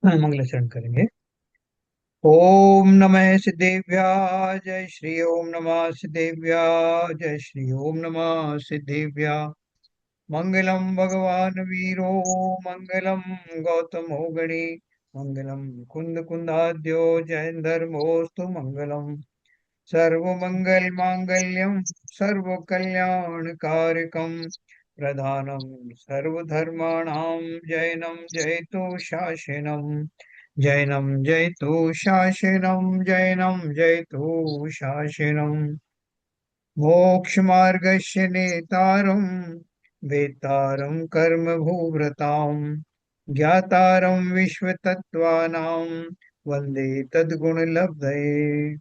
मंगलाचरण करेंगे। ओम नमः सिद्धेभ्याः जय श्री ओम नमः सिद्धेभ्याः जय श्री ओम नमः सिद्धेभ्याः। मंगलम भगवान वीरो मंगलम गौतमो गणे मंगलम कुंद कुंदाद्यो जयंधर्मोस्तु मंगलम। सर्वमंगल मांगल्यम सर्वकल्याणकारकम प्रधानम सर्वधर्माणां जैनम जयतु शासनम। जैनम जयतु शासनम जैनम जयतु शासनम। मोक्षमार्गस्य नेतारं वेत्तारं कर्मभूभृतां ज्ञातारं विश्वतत्त्वानां वन्दे तद्गुणलब्धये।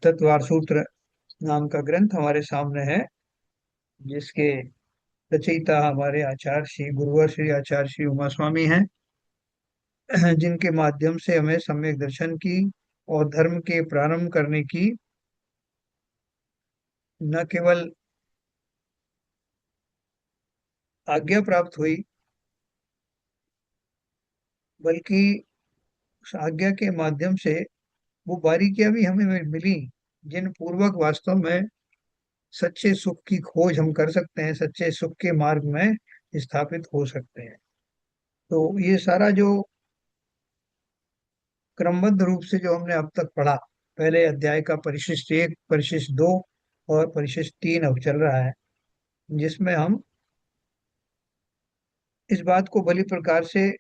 तत्वार सूत्र नाम का ग्रंथ हमारे सामने है, जिसके रचयिता हमारे आचार्य श्री गुरुवर श्री आचार्य श्री उमा स्वामी हैं, जिनके माध्यम से हमें सम्यक दर्शन की और धर्म के प्रारंभ करने की न केवल आज्ञा प्राप्त हुई, बल्कि उस आज्ञा के माध्यम से वो बारीकियां भी हमें मिली, जिन पूर्वक वास्तव में सच्चे सुख की खोज हम कर सकते हैं, सच्चे सुख के मार्ग में स्थापित हो सकते हैं। तो ये सारा जो क्रमबद्ध रूप से जो हमने अब तक पढ़ा, पहले अध्याय का परिशिष्ट एक, परिशिष्ट दो और परिशिष्ट तीन अब चल रहा है, जिसमें हम इस बात को भली प्रकार से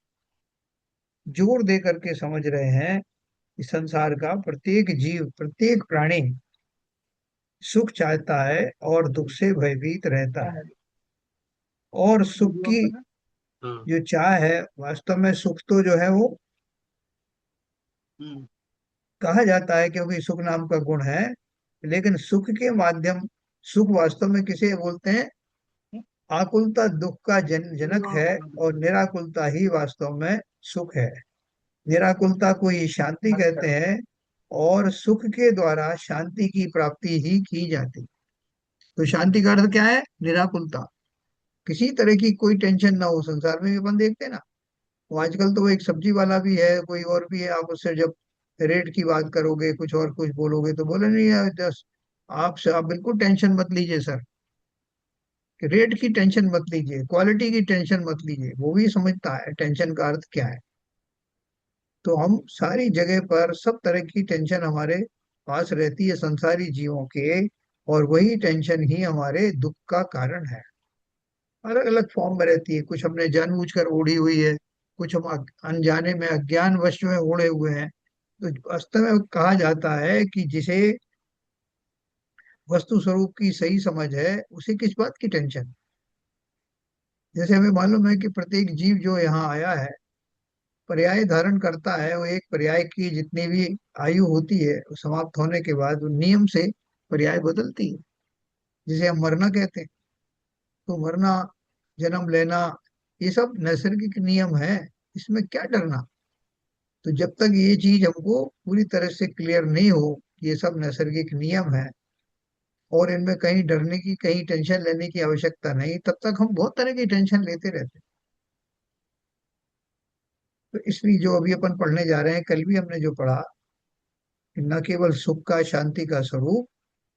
जोर दे करके समझ रहे हैं कि संसार का प्रत्येक जीव, प्रत्येक प्राणी सुख चाहता है और दुख से भयभीत रहता है। और सुख की हम्म। जो चाह है, वास्तव में सुख तो जो है वो हम्म। कहा जाता है क्योंकि सुख नाम का गुण है, लेकिन सुख के माध्यम, सुख वास्तव में किसे बोलते हैं? आकुलता दुख का जनक है, और निराकुलता ही वास्तव में सुख है। निराकुलता को ही शांति कहते हैं, और सुख के द्वारा शांति की प्राप्ति ही की जाती। तो शांति का अर्थ क्या है? निराकुलता। किसी तरह की कोई टेंशन ना हो संसार में, भी अपन देखते हैं ना। वो आजकल तो वो एक सब्जी वाला भी है, कोई और भी है, आप उससे जब रेट की बात करोगे, कुछ और कुछ बोलोगे तो बोले नहीं यार, जस्ट आप बिल्कुल टेंशन मत लीजिए सर, रेट की टेंशन मत लीजिए, क्वालिटी की टेंशन मत लीजिए। वो भी समझता है टेंशन का अर्थ क्या है। तो हम सारी जगह पर सब तरह की टेंशन हमारे पास रहती है संसारी जीवों के, और वही टेंशन ही हमारे दुख का कारण है। अलग अलग फॉर्म में रहती है, कुछ हमने जानबूझकर ओढ़ी हुई है, कुछ हम अनजाने में अज्ञानवश में ओढ़े हुए हैं। तो वास्तव में कहा जाता है कि जिसे वस्तु स्वरूप की सही समझ है, उसे किस बात की टेंशन। जैसे हमें मालूम है कि प्रत्येक जीव जो यहाँ आया है पर्याय धारण करता है, वो एक पर्याय की जितनी भी आयु होती है, वो समाप्त होने के बाद वो नियम से पर्याय बदलती है, जिसे हम मरना कहते हैं। तो मरना, जन्म लेना, ये सब नैसर्गिक नियम है, इसमें क्या डरना। तो जब तक ये चीज हमको पूरी तरह से क्लियर नहीं हो कि ये सब नैसर्गिक नियम है और इनमें कहीं डरने की, कहीं टेंशन लेने की आवश्यकता नहीं, तब तक हम बहुत तरह की टेंशन लेते रहते हैं। तो इसलिए जो अभी अपन पढ़ने जा रहे हैं, कल भी हमने जो पढ़ा कि न केवल सुख का, शांति का स्वरूप,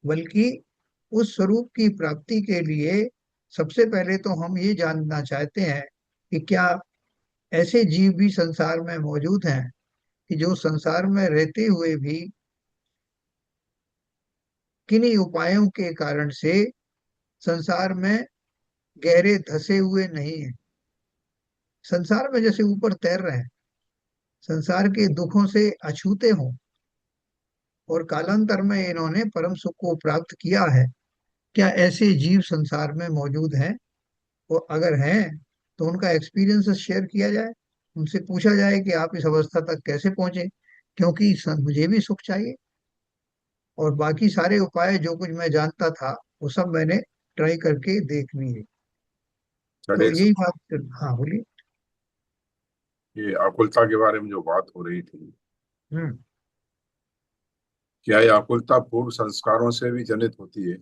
बल्कि उस स्वरूप की प्राप्ति के लिए सबसे पहले तो हम ये जानना चाहते हैं कि क्या ऐसे जीव भी संसार में मौजूद हैं कि जो संसार में रहते हुए भी किन्हीं उपायों के कारण से संसार में गहरे धसे हुए नहीं है। संसार में जैसे ऊपर तैर रहे हैं, संसार के दुखों से अछूते हों, और कालांतर में इन्होंने परम सुख को प्राप्त किया है। क्या ऐसे जीव संसार में मौजूद हैं? और अगर हैं तो उनका एक्सपीरियंस शेयर किया जाए, उनसे पूछा जाए कि आप इस अवस्था तक कैसे पहुंचे, क्योंकि मुझे भी सुख चाहिए। और बाकी सारे उपाय जो कुछ मैं जानता था, वो सब मैंने ट्राई करके देख लिए। सर, तो यही बात। हाँ बोलिए। ये आकुलता के बारे में जो बात हो रही थी, हम्म। क्या ये आकुलता पूर्व संस्कारों से भी जनित होती है?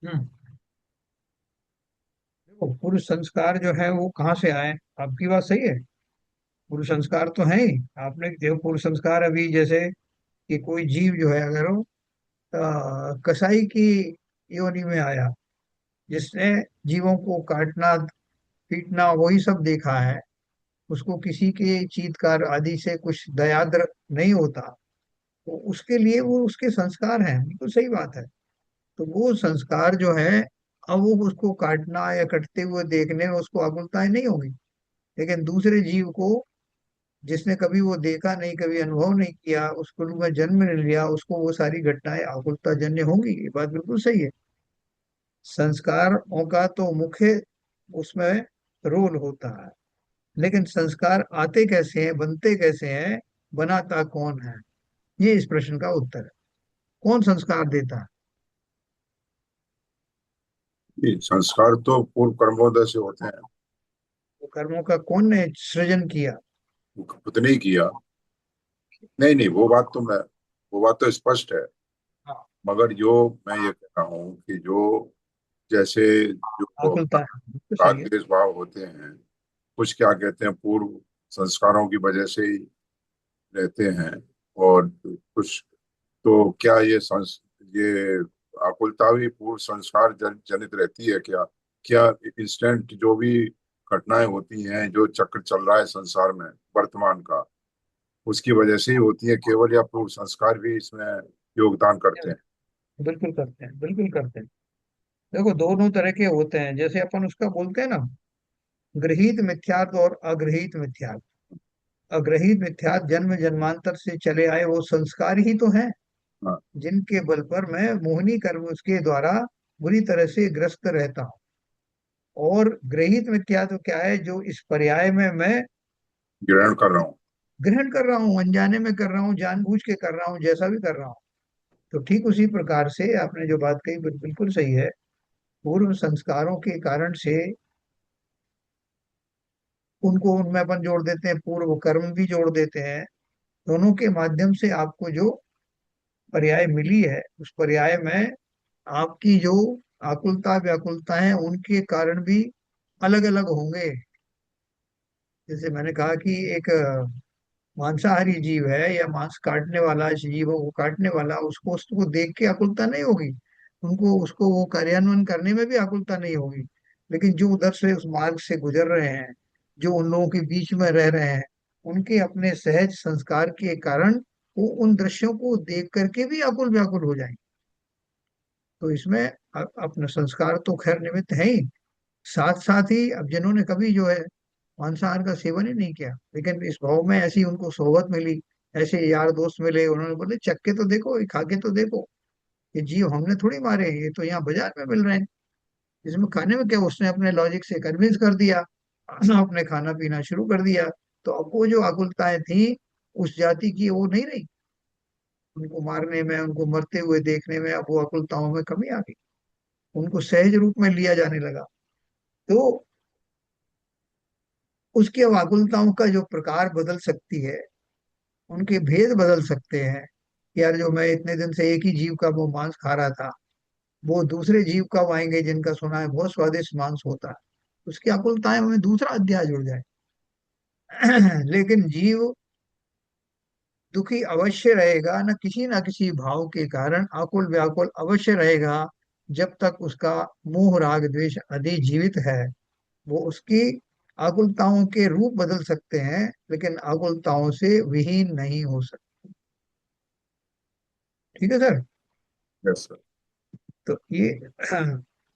हम्म। देखो, पूर्व संस्कार जो है वो कहाँ से आए? आपकी बात सही है, पूर्व संस्कार तो है ही। आपने देखो, पूर्व संस्कार अभी जैसे कि कोई जीव जो है, अगर वो कसाई की योनि में आया, जिसने जीवों को काटना पीटना वही सब देखा है, उसको किसी के चीत्कार आदि से कुछ दयाद्र नहीं होता, तो उसके लिए वो उसके संस्कार हैं, बिल्कुल सही बात है। तो वो संस्कार जो है, अब वो उसको काटना या कटते हुए देखने में उसको आकुलताएं नहीं होगी। लेकिन दूसरे जीव को, जिसने कभी वो देखा नहीं, कभी अनुभव नहीं किया, उसको में जन्म नहीं लिया, उसको वो सारी घटनाएं आकुलता जन्य होंगी। ये बात बिल्कुल सही है। संस्कारों का तो मुख्य उसमें रोल होता है, लेकिन संस्कार आते कैसे हैं, बनते कैसे हैं, बनाता कौन है, ये इस प्रश्न का उत्तर है। कौन संस्कार देता है? ये संस्कार तो पूर्व कर्मोदय से होते हैं। वो कर्मों का कौन ने सृजन किया? वो खुद नहीं किया। नहीं नहीं, वो बात तो स्पष्ट है। हाँ, मगर जो मैं ये कह रहा हूँ कि जो जैसे जो आकुलता है, बिल्कुल राग सही है। द्वेष भाव होते हैं, कुछ क्या कहते हैं पूर्व संस्कारों की वजह से ही रहते हैं। और कुछ तो क्या ये आकुलता भी पूर्व संस्कार जनित रहती है क्या? क्या इंस्टेंट जो भी घटनाएं होती हैं, जो चक्र चल रहा है संसार में वर्तमान का, उसकी वजह से ही होती है केवल, या पूर्व संस्कार भी इसमें योगदान करते हैं? बिल्कुल करते हैं, बिल्कुल करते हैं। देखो, दोनों तरह के होते हैं, जैसे अपन उसका बोलते हैं ना, गृहीत मिथ्यात्व और अग्रहीत मिथ्यात्व। अग्रहीत मिथ्यात्व जन्म जन्मांतर से चले आए वो संस्कार ही तो हैं, हाँ। जिनके बल पर मैं मोहिनी कर्म उसके द्वारा बुरी तरह से ग्रस्त रहता हूँ। और गृहीत मिथ्यात्व क्या है? जो इस पर्याय में मैं ग्रहण कर रहा हूँ। ग्रहण कर रहा हूँ, अनजाने में कर रहा हूँ, जानबूझ के कर रहा हूँ, जैसा भी कर रहा हूँ। तो ठीक उसी प्रकार से आपने जो बात कही बिल्कुल सही है। पूर्व संस्कारों के कारण से उनको उनमें अपन जोड़ देते हैं, पूर्व कर्म भी जोड़ देते हैं। दोनों के माध्यम से आपको जो पर्याय मिली है, उस पर्याय में आपकी जो आकुलता व्याकुलता है, उनके कारण भी अलग अलग होंगे। जैसे मैंने कहा कि एक मांसाहारी जीव है या मांस काटने वाला जीवों को काटने वाला, उसको उसको देख के आकुलता नहीं होगी, उनको उसको वो कार्यान्वयन करने में भी आकुलता नहीं होगी। लेकिन जो उधर से उस मार्ग से गुजर रहे हैं, जो उन लोगों के बीच में रह रहे हैं, उनके अपने सहज संस्कार के कारण वो उन दृश्यों को देख करके भी आकुल व्याकुल हो जाएंगे। तो इसमें अपना संस्कार तो खैर निमित्त है ही, साथ साथ ही अब जिन्होंने कभी जो है मांसाहार का सेवन ही नहीं किया, लेकिन इस भाव में ऐसी उनको सोहबत मिली, ऐसे यार दोस्त मिले, उन्होंने बोले चख के तो देखो, ये खा के तो देखो, ये जीव हमने थोड़ी मारे हैं, ये तो यहाँ बाजार में मिल रहे हैं। इसमें खाने में क्या, उसने अपने लॉजिक से कन्विंस कर दिया, अपने खाना पीना शुरू कर दिया। तो अब वो जो आकुलताएं थी उस जाति की, वो नहीं रही। उनको मारने में, उनको मरते हुए देखने में अब वो आकुलताओं में कमी आ गई, उनको सहज रूप में लिया जाने लगा। तो उसकी अब आकुलताओं का जो प्रकार बदल सकती है, उनके भेद बदल सकते हैं। यार, जो मैं इतने दिन से एक ही जीव का वो मांस खा रहा था, वो दूसरे जीव कब आएंगे जिनका सुना है बहुत स्वादिष्ट मांस होता है, उसकी आकुलताएं हमें दूसरा अध्याय जुड़ जाए। लेकिन जीव दुखी अवश्य रहेगा, न किसी भाव के कारण आकुल व्याकुल अवश्य रहेगा, जब तक उसका मोह राग द्वेष आदि जीवित है। वो उसकी आकुलताओं के रूप बदल सकते हैं, लेकिन आकुलताओं से विहीन नहीं हो सकते। ठीक है सर। Yes sir. तो ये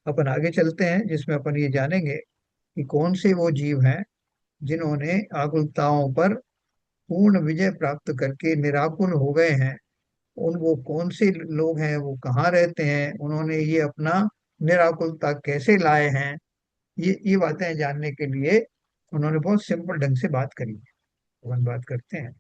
अपन आगे चलते हैं, जिसमें अपन ये जानेंगे कि कौन से वो जीव हैं जिन्होंने आकुलताओं पर पूर्ण विजय प्राप्त करके निराकुल हो गए हैं। उन वो कौन से लोग हैं, वो कहाँ रहते हैं, उन्होंने ये अपना निराकुलता कैसे लाए हैं, ये बातें जानने के लिए उन्होंने बहुत सिंपल ढंग से बात करी है। तो हम बात करते हैं।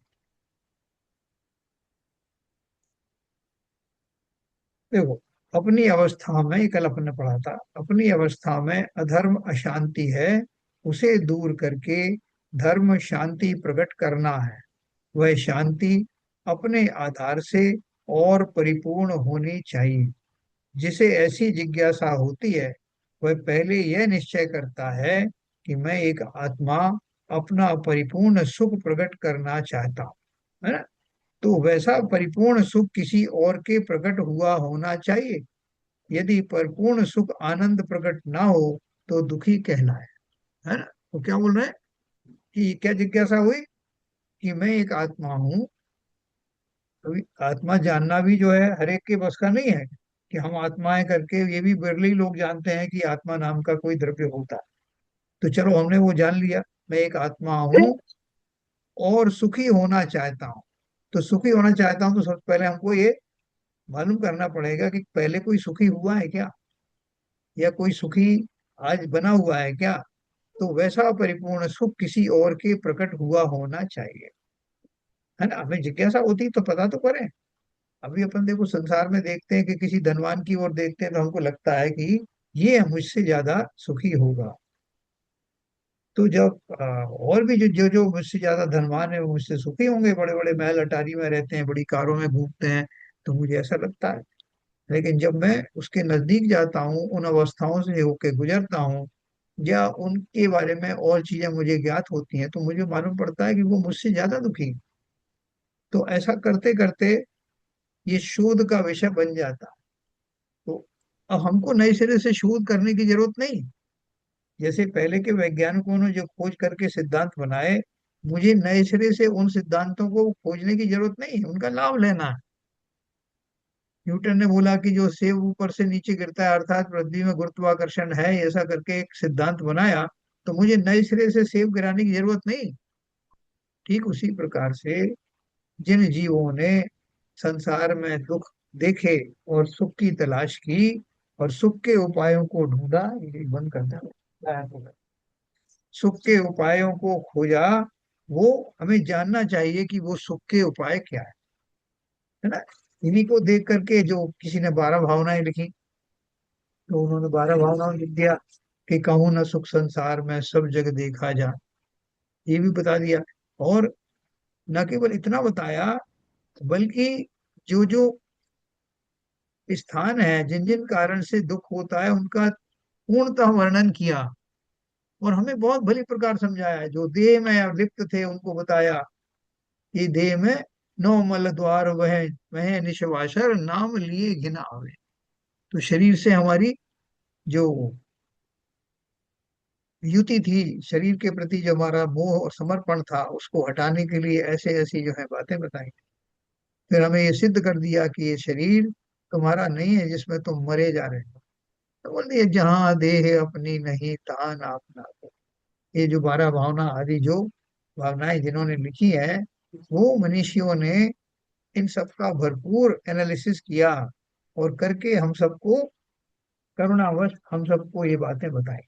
देखो, अपनी अवस्था में, ये कल अपन ने पढ़ा था, अपनी अवस्था में अधर्म अशांति है, उसे दूर करके धर्म शांति प्रकट करना है। वह शांति अपने आधार से और परिपूर्ण होनी चाहिए। जिसे ऐसी जिज्ञासा होती है वह पहले यह निश्चय करता है कि मैं एक आत्मा अपना परिपूर्ण सुख प्रकट करना चाहता हूँ, है ना। तो वैसा परिपूर्ण सुख किसी और के प्रकट हुआ होना चाहिए। यदि परिपूर्ण सुख आनंद प्रकट ना हो तो दुखी कहलाए, है ना। तो क्या बोल रहे हैं कि क्या जिज्ञासा हुई कि मैं एक आत्मा हूँ। अभी आत्मा जानना भी जो है हर एक के बस का नहीं है कि हम आत्माएं करके, ये भी बिरले ही लोग जानते हैं कि आत्मा नाम का कोई द्रव्य होता है। तो चलो हमने वो जान लिया, मैं एक आत्मा हूँ और सुखी होना चाहता हूँ। तो सुखी होना चाहता हूँ तो सबसे पहले हमको ये मालूम करना पड़ेगा कि पहले कोई सुखी हुआ है क्या, या कोई सुखी आज बना हुआ है क्या। तो वैसा परिपूर्ण सुख किसी और के प्रकट हुआ होना चाहिए, है ना। हमें जिज्ञासा होती तो पता तो करें। अभी अपन देखो संसार में देखते हैं कि किसी धनवान की ओर देखते हैं तो हमको लगता है कि ये मुझसे ज्यादा सुखी होगा। तो जब और भी जो जो जो मुझसे ज्यादा धनवान है वो मुझसे सुखी होंगे, बड़े बड़े महल अटारी में रहते हैं, बड़ी कारों में घूमते हैं, तो मुझे ऐसा लगता है। लेकिन जब मैं उसके नजदीक जाता हूँ, उन अवस्थाओं से होके गुजरता हूँ, या उनके बारे में और चीजें मुझे ज्ञात होती हैं, तो मुझे मालूम पड़ता है कि वो मुझसे ज्यादा दुखी हैं। तो ऐसा करते करते ये शोध का विषय बन जाता है। तो अब हमको नए सिरे से शोध करने की जरूरत नहीं। जैसे पहले के वैज्ञानिकों ने जो खोज करके सिद्धांत बनाए, मुझे नए सिरे से उन सिद्धांतों को खोजने की जरूरत नहीं है, उनका लाभ लेना है। न्यूटन ने बोला कि जो सेब ऊपर से नीचे गिरता है अर्थात पृथ्वी में गुरुत्वाकर्षण है, ऐसा करके एक सिद्धांत बनाया, तो मुझे नए सिरे से सेब गिराने की जरूरत नहीं। ठीक उसी प्रकार से जिन जीवों ने संसार में दुख देखे और सुख की तलाश की और सुख के उपायों को ढूंढा, ये बंद कर देना, सुख के उपायों को खोजा, वो हमें जानना चाहिए कि वो सुख के उपाय क्या है ना। इन्हीं को देख करके जो किसी ने 12 भावनाएं लिखी, तो उन्होंने 12 भावनाओं लिख दिया कि कहूँ न सुख संसार में सब जग देखा जा, ये भी बता दिया। और न केवल इतना बताया, बल्कि जो जो स्थान है, जिन जिन कारण से दुख होता है, उनका पूर्णतः वर्णन किया और हमें बहुत भली प्रकार समझाया। जो देह में लिप्त थे उनको बताया कि देह में नौ मल द्वार वह वह निश्वासर नाम लिए घिना आवे। तो शरीर से हमारी जो युति थी, शरीर के प्रति जो हमारा मोह और समर्पण था, उसको हटाने के लिए ऐसे ऐसी जो है बातें बताई। फिर हमें ये सिद्ध कर दिया कि ये शरीर तुम्हारा नहीं है जिसमें तुम मरे जा रहे हो। तो बोल दिया जहां देह अपनी नहीं तहां नाप ना को। ये जो 12 भावना आदि जो भावनाएं जिन्होंने लिखी है, वो मनीषियों ने इन सबका भरपूर एनालिसिस किया और करके हम सबको करुणावश हम सबको ये बातें बताई।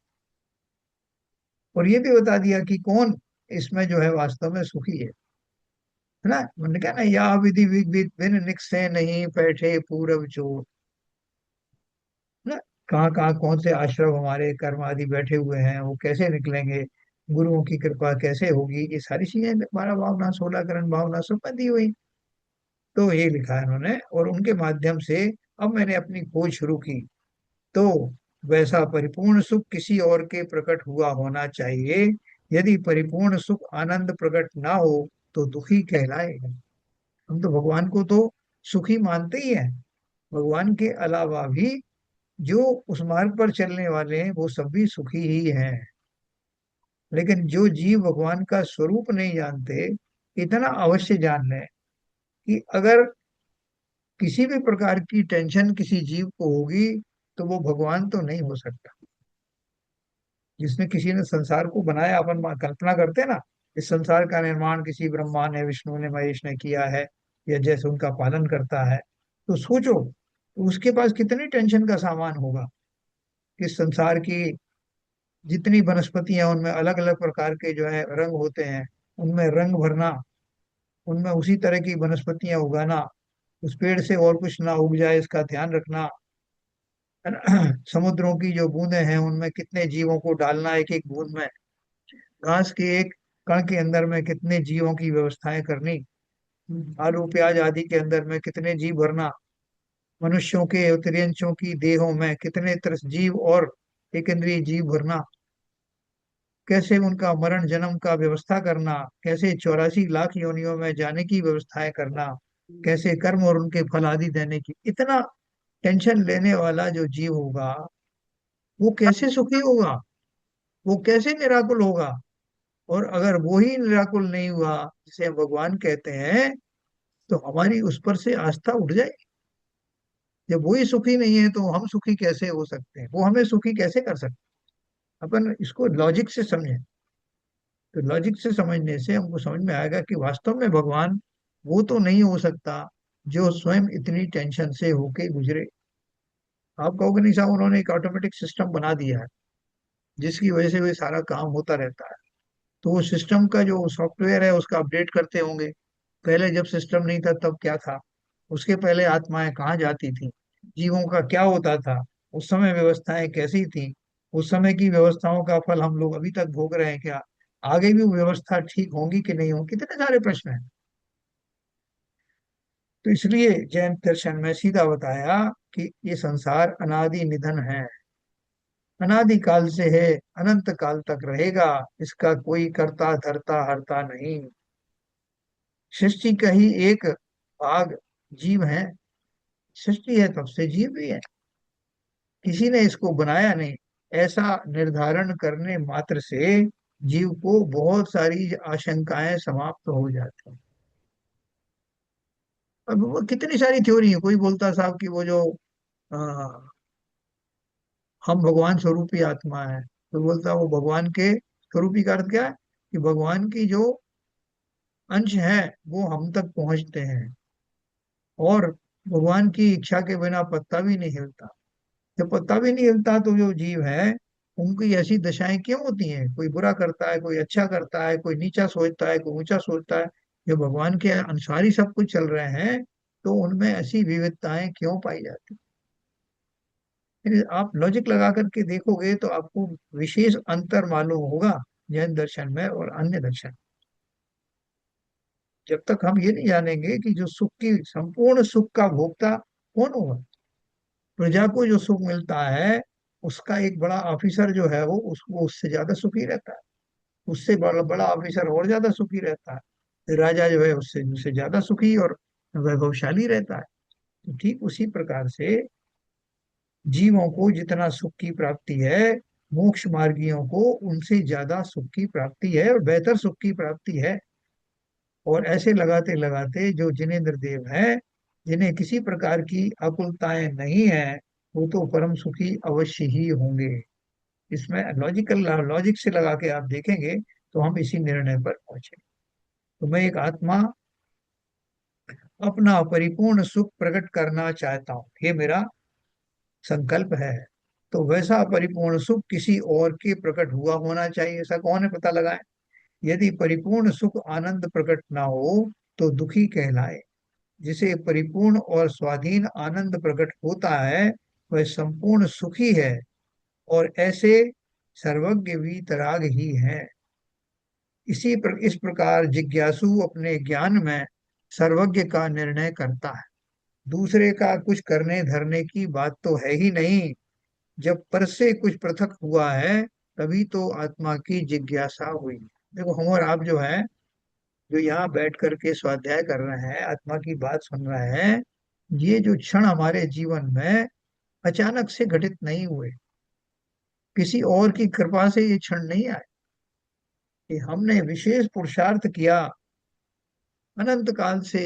और ये भी बता दिया कि कौन इसमें जो है वास्तव में सुखी है ना। मैंने कहा ना, या विधि विद बिन निकसे नहीं बैठे पूरब चोर, ना। कहाँ कहाँ कौन से आश्रम हमारे कर्म आदि बैठे हुए हैं, वो कैसे निकलेंगे, गुरुओं की कृपा कैसे होगी, ये सारी चीजें 12 भावना 16 करण भावना सब में दी हुई। तो ये लिखा है उन्होंने, और उनके माध्यम से अब मैंने अपनी खोज शुरू की। तो वैसा परिपूर्ण सुख किसी और के प्रकट हुआ होना चाहिए। यदि परिपूर्ण सुख आनंद प्रकट ना हो तो दुखी कहलाएगा। हम तो भगवान को तो सुखी मानते ही हैं। भगवान के अलावा भी जो उस मार्ग पर चलने वाले हैं वो सब भी सुखी ही हैं। लेकिन जो जीव भगवान का स्वरूप नहीं जानते, इतना अवश्य जान लें कि अगर किसी भी प्रकार की टेंशन किसी जीव को होगी तो वो भगवान तो नहीं हो सकता। जिसने किसी ने संसार को बनाया, अपन कल्पना करते हैं ना, इस संसार का निर्माण किसी ब्रह्मा ने, विष्णु ने, महेश ने किया है, या जैसे उनका पालन करता है, तो सोचो तो उसके पास कितनी टेंशन का सामान होगा कि संसार की जितनी वनस्पतियां, उनमें अलग अलग प्रकार के जो है रंग होते हैं, उनमें रंग भरना, उनमें उसी तरह की वनस्पतियां उगाना, उस पेड़ से और कुछ ना उग जाए इसका ध्यान रखना, है ना। समुद्रों की जो बूंदें हैं उनमें कितने जीवों को डालना, एक एक बूंद में घास के एक कण के अंदर में कितने जीवों की व्यवस्थाएं करनी, आलू प्याज आदि के अंदर में कितने जीव भरना, मनुष्यों के उतरियंशों की देहों में कितने त्रस जीव और एक इंद्रिय जीव भरना, कैसे उनका मरण जन्म का व्यवस्था करना, कैसे 84 लाख योनियों में जाने की व्यवस्थाएं करना, कैसे कर्म और उनके फल आदि देने की, इतना टेंशन लेने वाला जो जीव होगा वो कैसे सुखी होगा, वो कैसे निराकुल होगा। और अगर वो ही निराकुल नहीं हुआ जिसे हम भगवान कहते हैं, तो हमारी उस पर से आस्था उठ जाए। जब वो ही सुखी नहीं है तो हम सुखी कैसे हो सकते हैं, वो हमें सुखी कैसे कर सकते हैं। अपन इसको लॉजिक से समझें, तो लॉजिक से समझने से हमको समझ में आएगा कि वास्तव में भगवान वो तो नहीं हो सकता जो स्वयं इतनी टेंशन से होके गुजरे। आप कहोगे नहीं साहब उन्होंने एक ऑटोमेटिक सिस्टम बना दिया है जिसकी वजह से वे सारा काम होता रहता है। तो वो सिस्टम का जो सॉफ्टवेयर है उसका अपडेट करते होंगे। पहले जब सिस्टम नहीं था तब क्या था, उसके पहले आत्माएं कहाँ जाती थी, जीवों का क्या होता था, उस समय व्यवस्थाएं कैसी थी, उस समय की व्यवस्थाओं का फल हम लोग अभी तक भोग रहे हैं क्या, आगे भी वो व्यवस्था ठीक होंगी कि नहीं होंगी, कितने सारे प्रश्न हैं। तो इसलिए जैन दर्शन में सीधा बताया कि ये संसार अनादि निधन है, अनादि काल से है, अनंत काल तक रहेगा, इसका कोई करता धरता हरता नहीं। सृष्टि का ही एक भाग जीव है, सृष्टि है तब से जीव भी है, किसी ने इसको बनाया नहीं। ऐसा निर्धारण करने मात्र से जीव को बहुत सारी आशंकाएं समाप्त हो जाती हैं। अब वो कितनी सारी थ्योरी है, कोई बोलता साहब कि वो जो आ, हम भगवान स्वरूपी आत्मा है, तो बोलता वो भगवान के स्वरूपी का अर्थ क्या है, कि भगवान की जो अंश है वो हम तक पहुंचते हैं, और भगवान की इच्छा के बिना पत्ता भी नहीं हिलता। जब पत्ता भी नहीं हिलता तो जो जीव है उनकी ऐसी दशाएं क्यों होती हैं, कोई बुरा करता है, कोई अच्छा करता है, कोई नीचा सोचता है, कोई ऊंचा सोचता है। जब भगवान के अनुसार ही सब कुछ चल रहे हैं तो उनमें ऐसी विविधताएं क्यों पाई जाती। फिर आप लॉजिक लगा करके देखोगे तो आपको विशेष अंतर मालूम होगा जैन दर्शन में और अन्य दर्शन। जब तक हम ये नहीं जानेंगे कि जो सुख की संपूर्ण सुख का भोक्ता कौन होगा, प्रजा को जो सुख मिलता है उसका एक बड़ा ऑफिसर जो है वो उसको उससे ज्यादा सुखी रहता है, उससे बड़ा बड़ा ऑफिसर और ज्यादा सुखी रहता है, राजा जो है उससे उससे ज्यादा सुखी और वैभवशाली रहता है। तो ठीक उसी प्रकार से जीवों को जितना सुख की प्राप्ति है, मोक्ष मार्गियों को उनसे ज्यादा सुख की प्राप्ति है और बेहतर सुख की प्राप्ति है। और ऐसे लगाते लगाते जो जिनेंद्र देव हैं, जिन्हें किसी प्रकार की आकुलताएं नहीं है, वो तो परम सुखी अवश्य ही होंगे। इसमें लॉजिकल लॉजिक से लगा के आप देखेंगे तो हम इसी निर्णय पर पहुंचे। तो मैं एक आत्मा अपना परिपूर्ण सुख प्रकट करना चाहता हूँ, ये मेरा संकल्प है। तो वैसा परिपूर्ण सुख किसी और के प्रकट हुआ होना चाहिए, ऐसा कौन है पता लगाए। यदि परिपूर्ण सुख आनंद प्रकट ना हो तो दुखी कहलाए, जिसे परिपूर्ण और स्वाधीन आनंद प्रकट होता है वह संपूर्ण सुखी है, और ऐसे सर्वज्ञ वीतराग ही है। इस प्रकार जिज्ञासु अपने ज्ञान में सर्वज्ञ का निर्णय करता है, दूसरे का कुछ करने धरने की बात तो है ही नहीं। जब पर से कुछ पृथक हुआ है तभी तो आत्मा की जिज्ञासा हुई। देखो हम और आप जो है, जो यहाँ बैठ करके स्वाध्याय कर रहे हैं, आत्मा की बात सुन रहे हैं, ये जो क्षण हमारे जीवन में अचानक से घटित नहीं हुए, किसी और की कृपा से ये क्षण नहीं आए, कि हमने विशेष पुरुषार्थ किया। अनंत काल से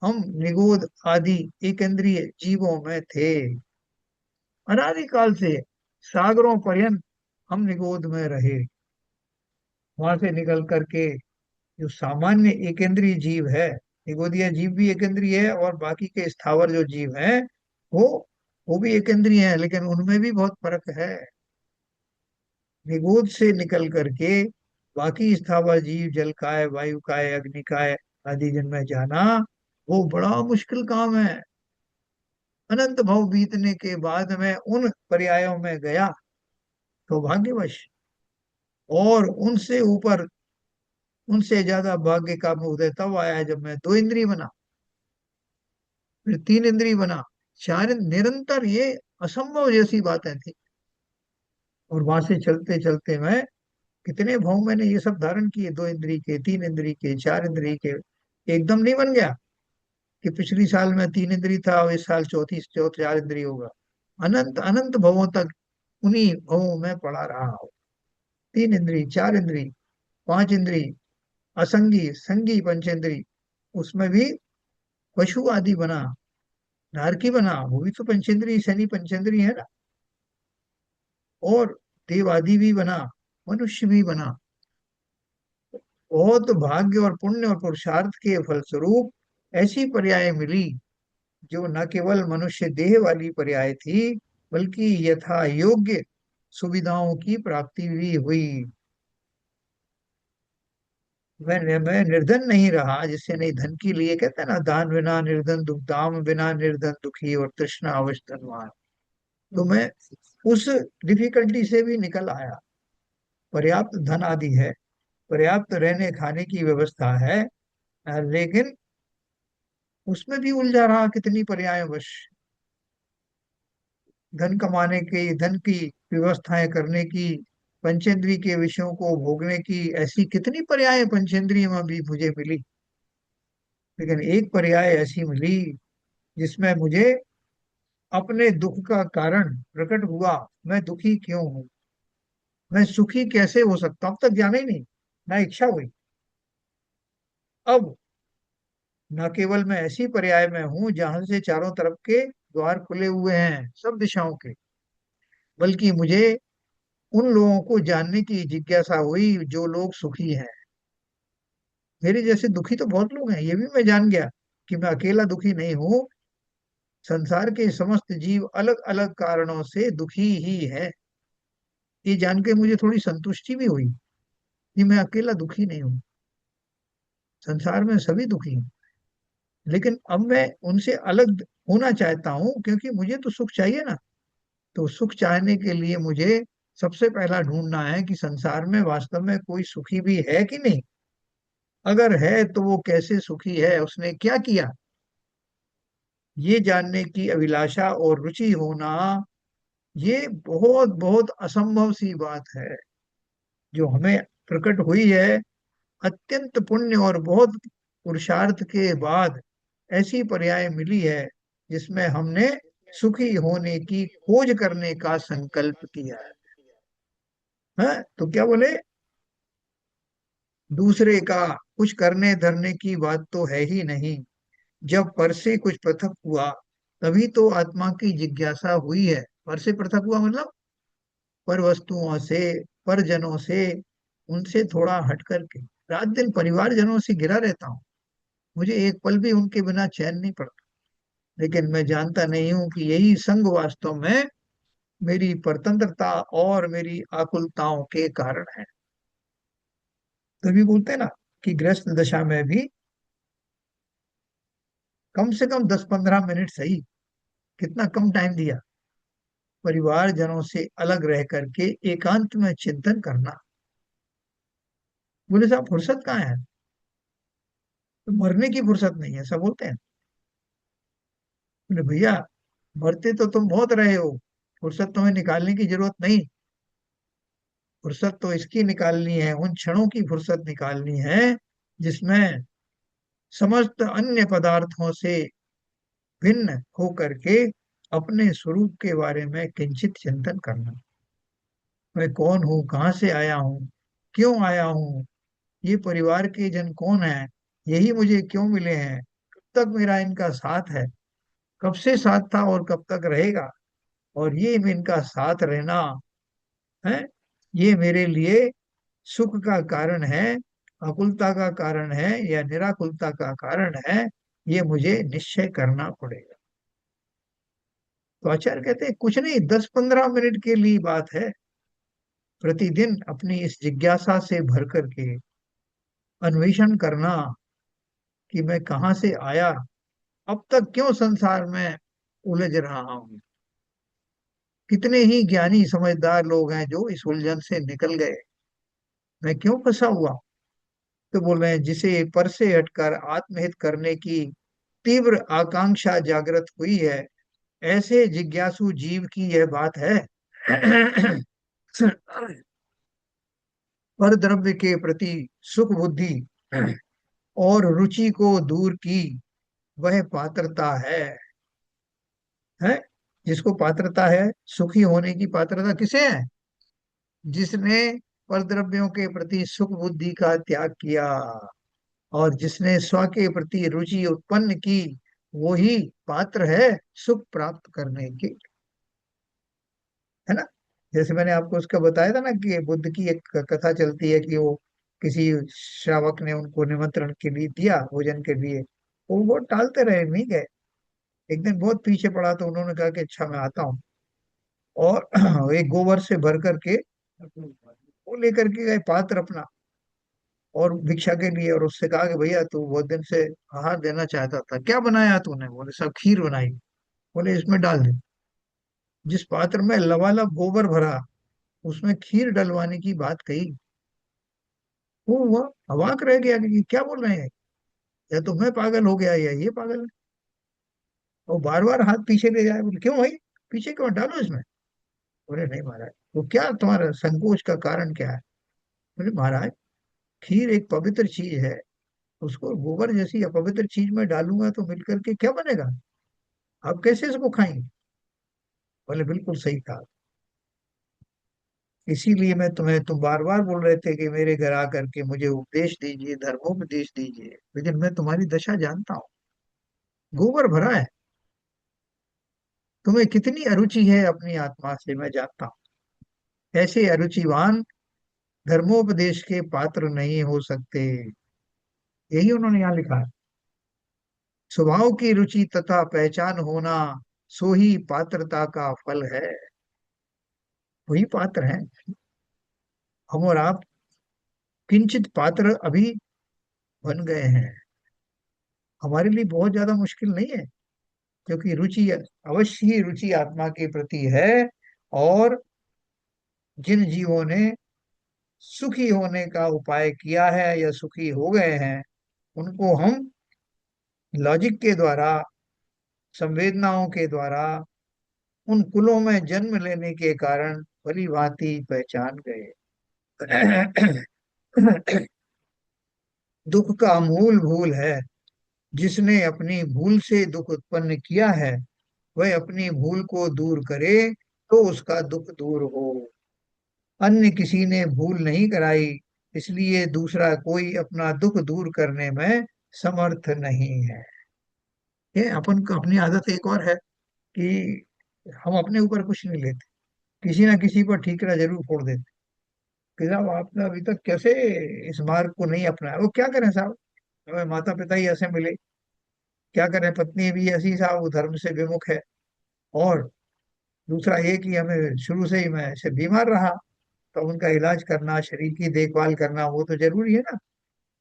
हम निगोद आदि एकेंद्रिय जीवों में थे, अनादि काल से सागरों पर्यंत हम निगोद में रहे। वहां से निकल करके जो सामान्य एकेंद्रीय जीव है, निगोदीय जीव भी एकेंद्रीय है, और बाकी के स्थावर जो जीव हैं वो वो भी एकेंद्रीय हैं, लेकिन उनमें भी बहुत फर्क है। निगोद से निकल करके बाकी स्थावर जीव, जल काय, वायु काय, अग्नि काय आदि जिनमें जाना, वो बड़ा मुश्किल काम है। अनंत भव बीतने के बाद में उन पर्यायों में गया सौभाग्यवश, और उनसे ऊपर, उनसे ज्यादा भाग्य का उदय तब आया जब मैं 2 इंद्रिय बना, फिर 3 इंद्रिय बना, चार निरंतर, ये असंभव जैसी बातें थी। और वहां से चलते चलते मैं कितने भाव मैंने ये सब धारण किए, 2 इंद्री के, 3 इंद्री के, 4 इंद्री के। एकदम नहीं बन गया कि पिछली साल में 3 इंद्री था और इस साल चौथी चौथ 4 इंद्री होगा। अनंत अनंत भवों तक उन्हीं भवों में पड़ा रहा हूं। 3 इंद्री, 4 इंद्री, 5 इंद्री, असंगी संगी पंचेंद्री, उसमें भी पशु आदि बना, नारकी बना, वो भी तो पंचेंद्री शनि पंचेंद्री है ना। और देव आदि भी बना, मनुष्य भी बना। बहुत भाग्य और पुण्य और पुरुषार्थ के फलस्वरूप ऐसी पर्याय मिली, जो न केवल मनुष्य देह वाली पर्याय थी, बल्कि यथा योग्य सुविधाओं की प्राप्ति भी हुई। मैं निर्धन नहीं रहा, जिससे नहीं धन के लिए कहते हैं ना, दान बिना निर्धन दुख, दाम बिना निर्धन दुखी और तृष्णा अवश्य धनवान। तो मैं उस डिफिकल्टी से भी निकल आया। पर्याप्त धन आदि है, पर्याप्त रहने खाने की व्यवस्था है, लेकिन उसमें भी उलझा रहा कितनी पर्यायवश। धन कमाने की, धन की व्यवस्थाएं करने की, पंचेंद्री के विषयों को भोगने की, ऐसी कितनी पर्याय पंचेंद्रिय में भी मुझे मिली। लेकिन एक पर्याय ऐसी मिली जिसमें मुझे अपने दुख का कारण प्रकट हुआ। मैं दुखी क्यों हूँ, मैं सुखी कैसे हो सकता हूं, अब तक जाना ही नहीं, ना इच्छा हुई। अब न केवल मैं ऐसी पर्याय में हूं जहां से चारों तरफ के द्वार खुले हुए हैं सब दिशाओं के, बल्कि मुझे उन लोगों को जानने की जिज्ञासा हुई जो लोग सुखी हैं। मेरे जैसे दुखी तो बहुत लोग हैं, ये भी मैं जान गया कि मैं अकेला दुखी नहीं हूँ। संसार के समस्त जीव अलग अलग कारणों से दुखी ही है। ये जान के मुझे थोड़ी संतुष्टि भी हुई कि मैं अकेला दुखी नहीं हूँ, संसार में सभी दुखी हैं। लेकिन अब मैं उनसे अलग होना चाहता हूँ, क्योंकि मुझे तो सुख चाहिए ना। तो सुख चाहने के लिए मुझे सबसे पहला ढूंढना है कि संसार में वास्तव में कोई सुखी भी है कि नहीं। अगर है तो वो कैसे सुखी है, उसने क्या किया। ये जानने की अभिलाषा और रुचि होना, ये बहुत बहुत असंभव सी बात है, जो हमें प्रकट हुई है अत्यंत पुण्य और बहुत पुरुषार्थ के बाद। ऐसी पर्याय मिली है जिसमें हमने सुखी होने की खोज करने का संकल्प किया है। तो क्या बोले, दूसरे का कुछ करने धरने की बात तो है ही नहीं। जब पर से कुछ पृथक हुआ, तभी तो आत्मा की जिज्ञासा हुई है। पर से पृथक हुआ मतलब पर वस्तुओं से, पर जनों से, उनसे थोड़ा हट करके। रात दिन परिवार जनों से घिरा रहता हूँ, मुझे एक पल भी उनके बिना चैन नहीं पड़ता। लेकिन मैं जानता नहीं हूँ कि यही संग वास्तव में मेरी परतंत्रता और मेरी आकुलताओं के कारण है। तभी बोलते हैं ना कि गृहस्थ दशा में भी कम से कम 10-15 मिनट सही, कितना कम टाइम दिया, परिवार जनों से अलग रह करके एकांत में चिंतन करना। बोले साहब फुर्सत कहाँ है, तो मरने की फुर्सत नहीं है, सब बोलते हैं। बोले भैया, मरते तो तुम बहुत रहे हो, फुर्सत तुम्हें निकालने की जरूरत नहीं। फुर्सत तो इसकी निकालनी है, उन क्षणों की फुर्सत निकालनी है जिसमें समस्त अन्य पदार्थों से भिन्न होकर के अपने स्वरूप के बारे में किंचित चिंतन करना। मैं कौन हूँ, कहाँ से आया हूँ, क्यों आया हूँ, ये परिवार के जन कौन है, यही मुझे क्यों मिले हैं, कब तक मेरा इनका साथ है, कब से साथ था और कब तक रहेगा। और ये इनका साथ रहना है, ये मेरे लिए सुख का कारण है, अकुलता का कारण है या निराकुलता का कारण है, ये मुझे निश्चय करना पड़ेगा। तो आचार्य कहते हैं कुछ नहीं, 10-15 मिनट के लिए बात है। प्रतिदिन अपनी इस जिज्ञासा से भर करके अन्वेषण करना कि मैं कहाँ से आया, अब तक क्यों संसार में उलझ रहा हूँ। कितने ही ज्ञानी समझदार लोग हैं जो इस उलझन से निकल गए, मैं क्यों फंसा हुआ। तो बोल रहे हैं जिसे पर से हटकर आत्महित करने की तीव्र आकांक्षा जागृत हुई है, ऐसे जिज्ञासु जीव की यह बात है। पर द्रव्य के प्रति सुख बुद्धि और रुचि को दूर की वह पात्रता है। जिसको पात्रता है, सुखी होने की पात्रता किसे है? जिसने परद्रव्यों के प्रति सुख बुद्धि का त्याग किया और जिसने स्व के प्रति रुचि उत्पन्न की, वो ही पात्र है सुख प्राप्त करने के, है ना। जैसे मैंने आपको उसका बताया था ना कि बुद्ध की एक कथा चलती है कि वो किसी श्रावक ने उनको निमंत्रण के लिए दिया भोजन के लिए, वो टालते रहे, नहीं गए। एक दिन बहुत पीछे पड़ा तो उन्होंने कहा कि अच्छा मैं आता हूँ। और एक गोबर से भर करके वो लेकर के गए पात्र अपना, और भिक्षा के लिए, और उससे कहा कि भैया तू बहुत दिन से आहार देना चाहता था, क्या बनाया तूने? बोले सब खीर बनाई। बोले इसमें डाल दे। जिस पात्र में लबालब गोबर भरा, उसमें खीर डलवाने की बात कही। वो हुआ, अवाक रह गया कि क्या बोल रहे हैं, या तो मैं पागल हो गया या ये पागल है। वो बार बार हाथ पीछे ले जाए। बोले क्यों भाई, पीछे क्यों, डालो इसमें। बोले नहीं महाराज। तो क्या तुम्हारा संकोच का कारण क्या है? बोले महाराज, खीर एक पवित्र चीज है, उसको गोबर जैसी अपवित्र चीज में डालूंगा तो मिलकर के क्या बनेगा? आप कैसे इसको खाएंगे? बोले बिल्कुल सही कहा। इसीलिए मैं तुम्हें, तुम बार बार बोल रहे थे कि मेरे घर आकर के मुझे उपदेश दीजिए, धर्मोपदेश दीजिए, लेकिन मैं तुम्हारी दशा जानता हूँ। गोबर भरा है, तुम्हें कितनी अरुचि है अपनी आत्मा से मैं जानता हूँ। ऐसे अरुचिवान धर्मोपदेश के पात्र नहीं हो सकते। यही उन्होंने यहाँ लिखा है। स्वभाव की रुचि तथा पहचान होना, सो ही पात्रता का फल है। वही पात्र हैं हम और आप। किंचित पात्र अभी बन गए हैं, हमारे लिए बहुत ज्यादा मुश्किल नहीं है, क्योंकि रुचि, अवश्य ही रुचि आत्मा के प्रति है। और जिन जीवों ने सुखी होने का उपाय किया है या सुखी हो गए हैं, उनको हम लॉजिक के द्वारा, संवेदनाओं के द्वारा, उन कुलों में जन्म लेने के कारण भली भांति पहचान गए। दुख का मूल भूल है। जिसने अपनी भूल से दुख उत्पन्न किया है, वह अपनी भूल को दूर करे तो उसका दुख दूर हो। अन्य किसी ने भूल नहीं कराई, इसलिए दूसरा कोई अपना दुख दूर करने में समर्थ नहीं है। ये अपन को अपनी आदत एक और है कि हम अपने ऊपर कुछ नहीं लेते, किसी ना किसी पर ठीकरा जरूर फोड़ देते कि साहब आपने अभी तक कैसे इस मार्ग को नहीं अपनाया। वो क्या करें साहब, हमें माता पिता ही ऐसे मिले, क्या करें, पत्नी भी ऐसी साहब, वो धर्म से विमुख है। और दूसरा ये कि हमें शुरू से ही मैं ऐसे बीमार रहा, तो उनका इलाज करना, शरीर की देखभाल करना, वो तो जरूरी है ना।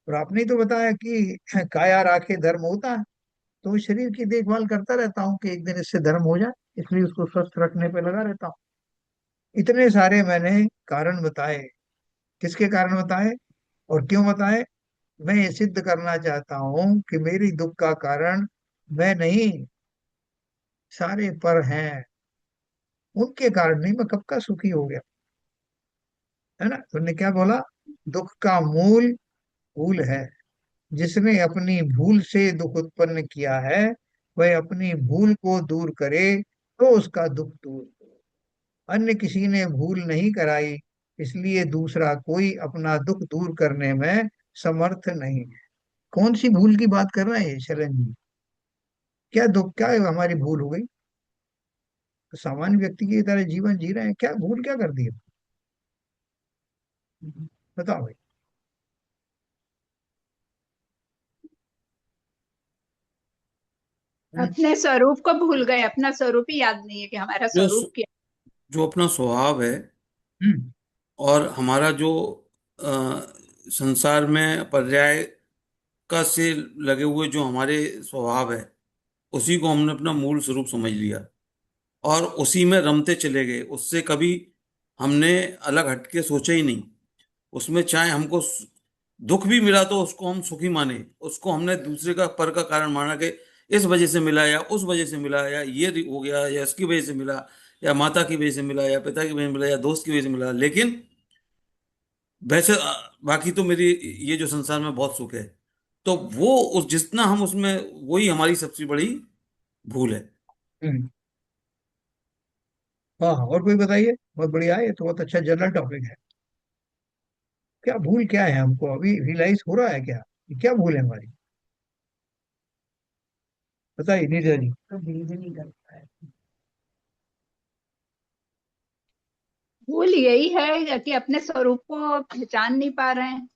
और आपने ही तो बताया कि काया राखे धर्म होता है। तो उस शरीर की देखभाल करता रहता हूँ कि एक दिन इससे धर्म हो जाए, इसलिए उसको स्वस्थ रखने पे लगा रहता हूँ। इतने सारे मैंने कारण बताए। किसके कारण बताए और क्यों बताए? मैं ये सिद्ध करना चाहता हूँ कि मेरी दुख का कारण मैं नहीं, सारे पर हैं। उनके कारण नहीं, मैं कब का सुखी हो गया, है ना। तुमने क्या बोला? दुख का मूल भूल है। जिसने अपनी भूल से दुख उत्पन्न किया है, वह अपनी भूल को दूर करे तो उसका दुख दूर हो। अन्य किसी ने भूल नहीं कराई, इसलिए दूसरा कोई अपना दुख दूर करने में समर्थ नहीं है। कौन सी भूल की बात कर रहे हैं शरण जी? क्या दुख, क्या हमारी भूल हो गई? तो सामान्य व्यक्ति की तरह जीवन जी रहे हैं, क्या भूल क्या कर दी? बताओ भाई। हम्म। अपने स्वरूप को भूल गए, अपना स्वरूप ही याद नहीं है कि हमारा जो स्वरूप क्या जो अपना स्वभाव है हम्म। और हमारा जो संसार में पर्याय का से लगे हुए जो हमारे स्वभाव है, उसी को हमने अपना मूल स्वरूप समझ लिया और उसी में रमते चले गए। उससे कभी हमने अलग हटके सोचा ही नहीं। उसमें चाहे हमको दुख भी मिला तो उसको हम सुखी माने, उसको हमने दूसरे का पर का कारण माना कि इस वजह से मिला या उस वजह से मिला या ये हो गया या इसकी वजह से मिला या माता की वजह से मिला या पिता की वजह से मिला या दोस्त की वजह से मिला, लेकिन वैसे बाकी तो मेरी ये जो संसार में बहुत सुख है। तो वो उस जितना हम उसमें, वही हमारी सबसे बड़ी भूल है। हम्म। हाँ हाँ, और कोई बताइए। बहुत बढ़िया है, ये तो बहुत अच्छा जनरल टॉपिक है। क्या भूल क्या है, हमको अभी रियलाइज हो रहा है क्या, ये क्या भूल है हमारी? बताइए नीरजा जी। भूल यही है कि अपने स्वरूप को पहचान नहीं पा रहे हैं।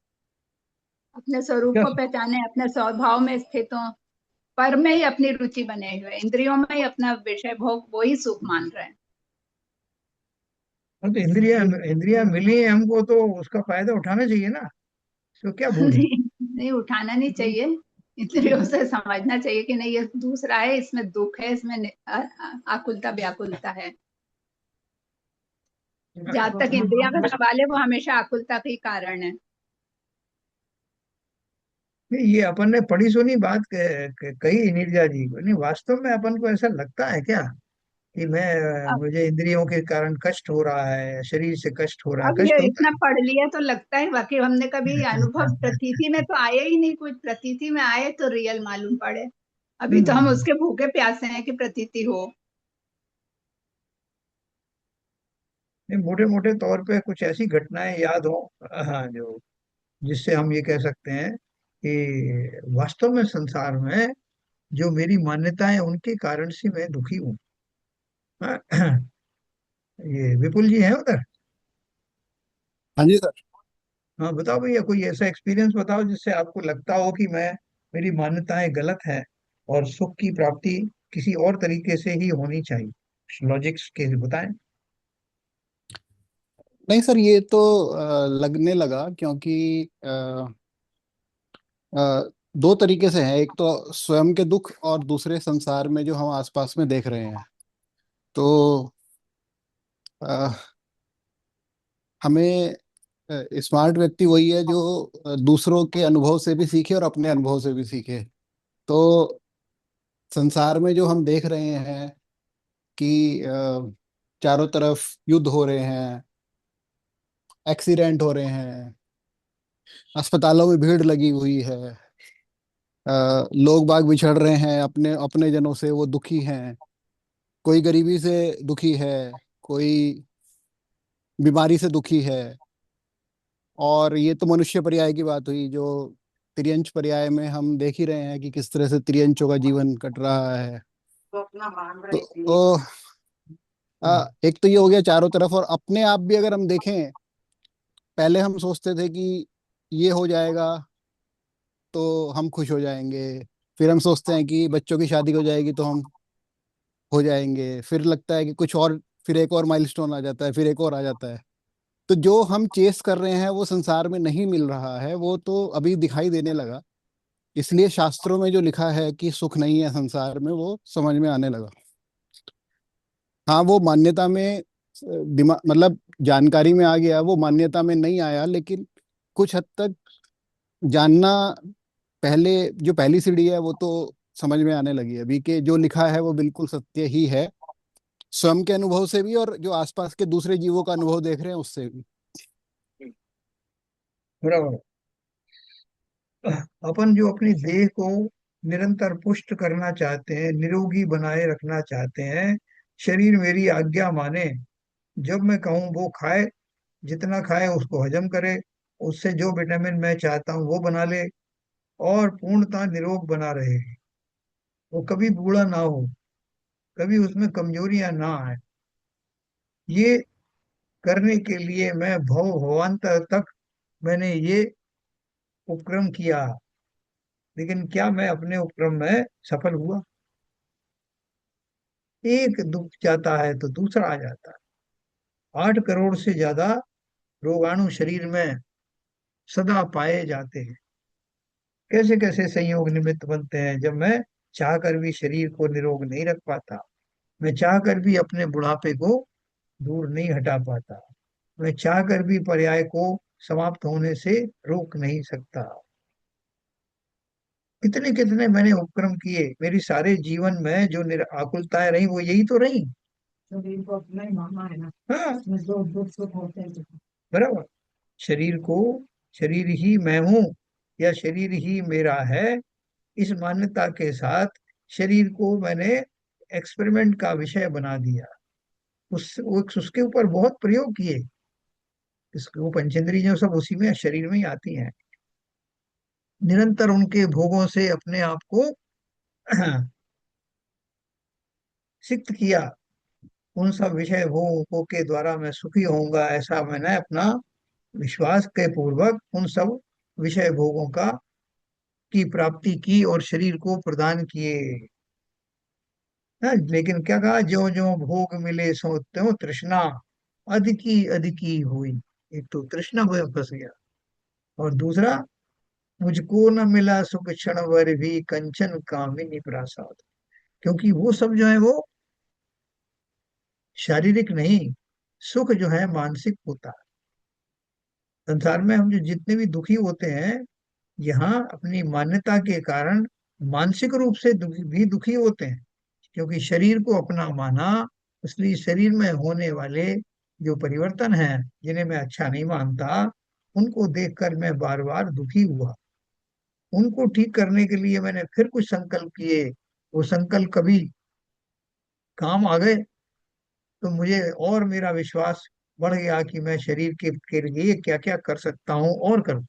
अपने स्वरूप क्या? को पहचाने, अपने स्वभाव में स्थित हो, पर में ही अपनी रुचि बने हुए, इंद्रियों में ही अपना विषय भोग, वो ही सुख मान रहे हैं। तो इंद्रिया इंद्रिया मिली है हमको, तो उसका फायदा उठाना चाहिए ना। इसको क्या भूल है? नहीं, नहीं उठाना नहीं चाहिए। इंद्रियों से समझना चाहिए कि नहीं, ये दूसरा है, इसमें दुख है, इसमें आकुलता व्याकुलता है। जहां तक इंद्रियां का सवाल है, वो हमेशा आकुलता का ही कारण है। नहीं, ये अपन ने पढ़ी सुनी बात कही नीरजा जी को, नहीं वास्तव में अपन को ऐसा लगता है क्या कि अब मुझे इंद्रियों के कारण कष्ट हो रहा है, शरीर से कष्ट हो रहा है? अब ये कष्ट होता इतना पढ़ लिया तो लगता है, बाकी हमने कभी अनुभव है। प्रतीति में तो आया ही नहीं, कुछ प्रतीति में आए तो रियल मालूम पड़े। अभी तो हम हम्म। उसके भूखे प्यासे हैं कि प्रतीति हो। नहीं, मोटे मोटे तौर पे कुछ ऐसी घटनाएं याद हो, हाँ, जो जिससे हम ये कह सकते हैं कि वास्तव में संसार में जो मेरी मान्यताएं, उनके कारण से मैं दुखी हूँ। हाँ, ये विपुल जी हैं उधर? हाँ जी सर। हाँ बताओ भैया, कोई ऐसा एक्सपीरियंस बताओ जिससे आपको लगता हो कि मैं मेरी मान्यताएं गलत हैं और सुख की प्राप्ति किसी और तरीके से ही होनी चाहिए। लॉजिक्स के बताएं। नहीं सर, ये तो लगने लगा क्योंकि दो तरीके से है। एक तो स्वयं के दुख और दूसरे संसार में जो हम आसपास में देख रहे हैं। तो अ, हमें स्मार्ट व्यक्ति वही है जो दूसरों के अनुभव से भी सीखे और अपने अनुभव से भी सीखे। तो संसार में जो हम देख रहे हैं कि चारों तरफ युद्ध हो रहे हैं, एक्सीडेंट हो रहे हैं, अस्पतालों में भीड़ लगी हुई है, लोग बाग बिछड़ रहे हैं अपने अपने जनों से, वो दुखी हैं। कोई गरीबी से दुखी है, कोई बीमारी से दुखी है। और ये तो मनुष्य पर्याय की बात हुई। जो त्रियंच पर्याय में हम देख ही रहे हैं कि किस तरह से त्रियंचों का जीवन कट रहा है। तो एक तो ये हो गया चारों तरफ। और अपने आप भी अगर हम देखें, पहले हम सोचते थे कि ये हो जाएगा तो हम खुश हो जाएंगे। फिर हम सोचते हैं कि बच्चों की शादी हो जाएगी तो हम हो जाएंगे। फिर लगता है कि कुछ और, फिर एक और माइलस्टोन आ जाता है, फिर एक और आ जाता है। तो जो हम चेस कर रहे हैं वो संसार में नहीं मिल रहा है, वो तो अभी दिखाई देने लगा। इसलिए शास्त्रों में जो लिखा है कि सुख नहीं है संसार में, वो समझ में आने लगा। हाँ, वो मान्यता में दिमाग मतलब जानकारी में आ गया, वो मान्यता में नहीं आया। लेकिन कुछ हद तक जानना, पहले जो पहली सीढ़ी है वो तो समझ में आने लगी है अभी, कि जो लिखा है वो बिल्कुल सत्य ही है। स्वयं के अनुभव से भी और जो आसपास के दूसरे जीवों का अनुभव देख रहे हैं उससे भी। बराबर। अपन जो अपनी देह को निरंतर पुष्ट करना चाहते हैं, निरोगी बनाए रखना चाहते हैं, शरीर मेरी आज्ञा माने, जब मैं कहूँ वो खाए, जितना खाए उसको हजम करे, उससे जो विटामिन मैं चाहता हूँ वो बना ले, और पूर्णतः निरोग बना रहे, वो कभी बूढ़ा ना हो, कभी उसमें कमजोरियां ना आए। ये करने के लिए मैं भव भवांतर तक मैंने ये उपक्रम किया, लेकिन क्या मैं अपने उपक्रम में सफल हुआ? एक दुख जाता है तो दूसरा आ जाता है। 8 करोड़ से ज्यादा रोगाणु शरीर में सदा पाए जाते हैं। कैसे कैसे संयोग निमित्त बनते हैं, जब मैं चाहकर भी शरीर को निरोग नहीं रख पाता, मैं चाहकर भी अपने बुढ़ापे को दूर नहीं हटा पाता, मैं चाहकर भी पर्याय को समाप्त होने से रोक नहीं सकता। कितने कितने मैंने उपक्रम किए, मेरी सारे जीवन में जो आकुलताएं रही वो यही तो रही। शरीर को अपना ही माना है ना। हाँ, इसमें जो दुख सुख होते हैं, बराबर। शरीर को, शरीर ही मैं हूं या शरीर ही मेरा है, इस मान्यता के साथ शरीर को मैंने एक्सपेरिमेंट का विषय बना दिया। उसके ऊपर बहुत प्रयोग किए। वो पंचेंद्रियां सब उसी में, शरीर में ही आती हैं। निरंतर उनके भोगों से अपने आप को सिक्त किया। उन सब विषय भोगों के द्वारा मैं सुखी होऊंगा, ऐसा मैंने अपना विश्वास के पूर्वक उन सब विषय भोगों का की प्राप्ति की और शरीर को प्रदान किए। हाँ, लेकिन क्या कहा, ज्यो ज्यो भोग मिले सो त्यों तृष्णा अधिकी अधिकी हुई। एक तो तृष्णा हुए फंस गया, और दूसरा, मुझको न मिला सुख क्षण भर भी कंचन कामिनी प्रसाद। क्योंकि वो सब जो है वो शारीरिक नहीं, सुख जो है मानसिक होता है। संसार में हम जो जितने भी दुखी होते हैं, यहाँ अपनी मान्यता के कारण मानसिक रूप से भी दुखी होते हैं। क्योंकि शरीर को अपना माना, इसलिए शरीर में होने वाले जो परिवर्तन हैं, जिन्हें मैं अच्छा नहीं मानता, उनको देखकर मैं बार बार दुखी हुआ। उनको ठीक करने के लिए मैंने फिर कुछ संकल्प किए। वो संकल्प कभी काम आ गए तो मुझे और मेरा विश्वास बढ़ गया कि मैं शरीर के लिए क्या क्या कर सकता हूँ और कर।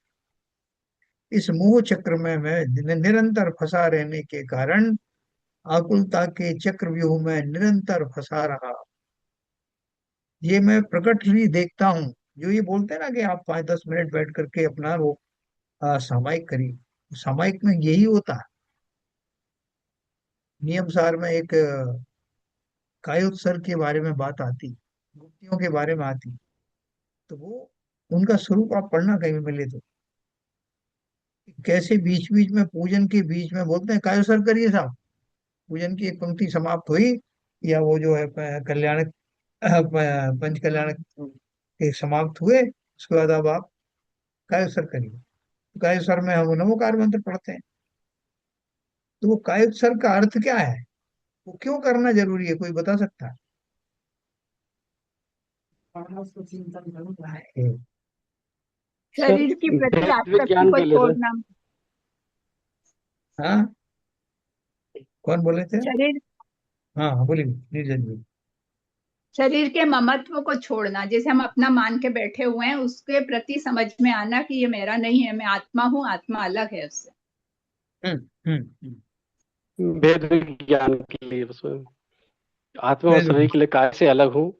इस मोह चक्र में मैं निरंतर फंसा रहने के कारण आकुलता के चक्रव्यूह में निरंतर फंसा रहा। ये मैं प्रकट ही देखता हूँ। जो ये बोलते हैं ना कि आप 5-10 मिनट बैठ करके अपना वो सामायिक करिए, सामायिक में यही होता है। नियम सार में एक कायोत्सर्ग के बारे में बात आती, गुप्तियों के बारे में आती। तो वो उनका स्वरूप आप पढ़ना कहीं भी मिले तो, कैसे बीच बीच में पूजन के बीच में बोलते हैं कायोत्सर्ग करिए साहब। पूजन की एक पंक्ति समाप्त हुई, या वो जो है कल्याण पंच कल्याण के समाप्त हुए, उसके बाद अब आप कायोत्सर्ग करिए। तो कायोत्सर्ग में हम नमोकार मंत्र पढ़ते हैं। तो वो कायोत्सर्ग का अर्थ क्या है, वो क्यों करना जरूरी है, कोई बता सकता है? सर शरीर के प्रति वेद आसक्ति विज्ञान को के लिए सर। छोड़ना। हाँ, कौन बोले थे? शरीर, हाँ हाँ, बोलिए निर्जन जी। शरीर के ममत्व को छोड़ना, जैसे हम अपना मान के बैठे हुए हैं, उसके प्रति समझ में आना कि ये मेरा नहीं है, मैं आत्मा हूँ, आत्मा अलग है उससे। हम्म हम्म हम्म, वेद विज्ञान के लिए उसमें आत्मा और वेरी शरीर गुड, के लिए काय से अलग हूँ,